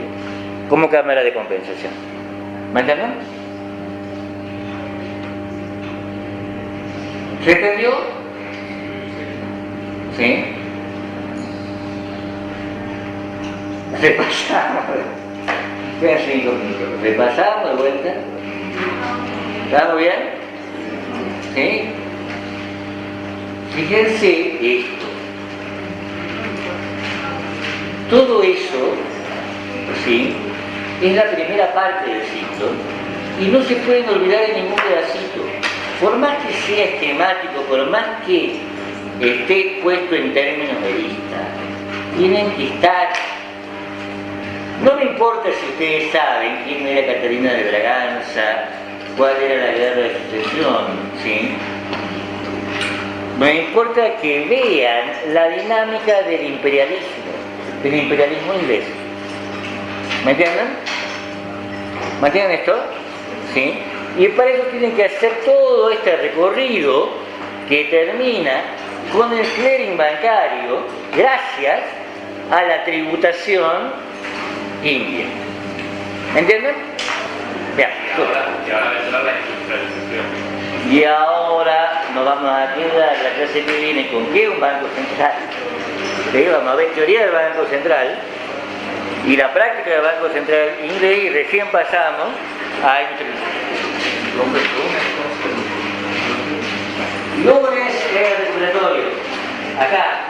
como cámara de compensación. ¿Me entienden? ¿Se entendió? ¿Sí? Repasamos. Quedan 5 minutos. Repasamos de vuelta. ¿Estamos bien? ¿Sí? Fíjense esto. Todo eso, ¿sí?, es la primera parte del ciclo y no se pueden olvidar de ningún pedacito. Por más que sea esquemático, por más que esté puesto en términos de lista, tienen que estar. No me importa si ustedes saben quién era Catalina de Braganza, cuál era la guerra de sucesión, ¿sí? Me importa que vean la dinámica del imperialismo inglés. ¿Me entienden? ¿Me entienden esto? ¿Sí? Y para eso tienen que hacer todo este recorrido que termina, con el clearing bancario gracias a la tributación india. ¿Entienden? Bien. Y ahora vendrá la industrialización. Y ahora nos vamos a quedar la clase que viene con qué, un banco central. ¿Sí? Vamos a ver teoría del Banco Central y la práctica del Banco Central inglés, y recién pasamos a lunes regulatorio. Acá.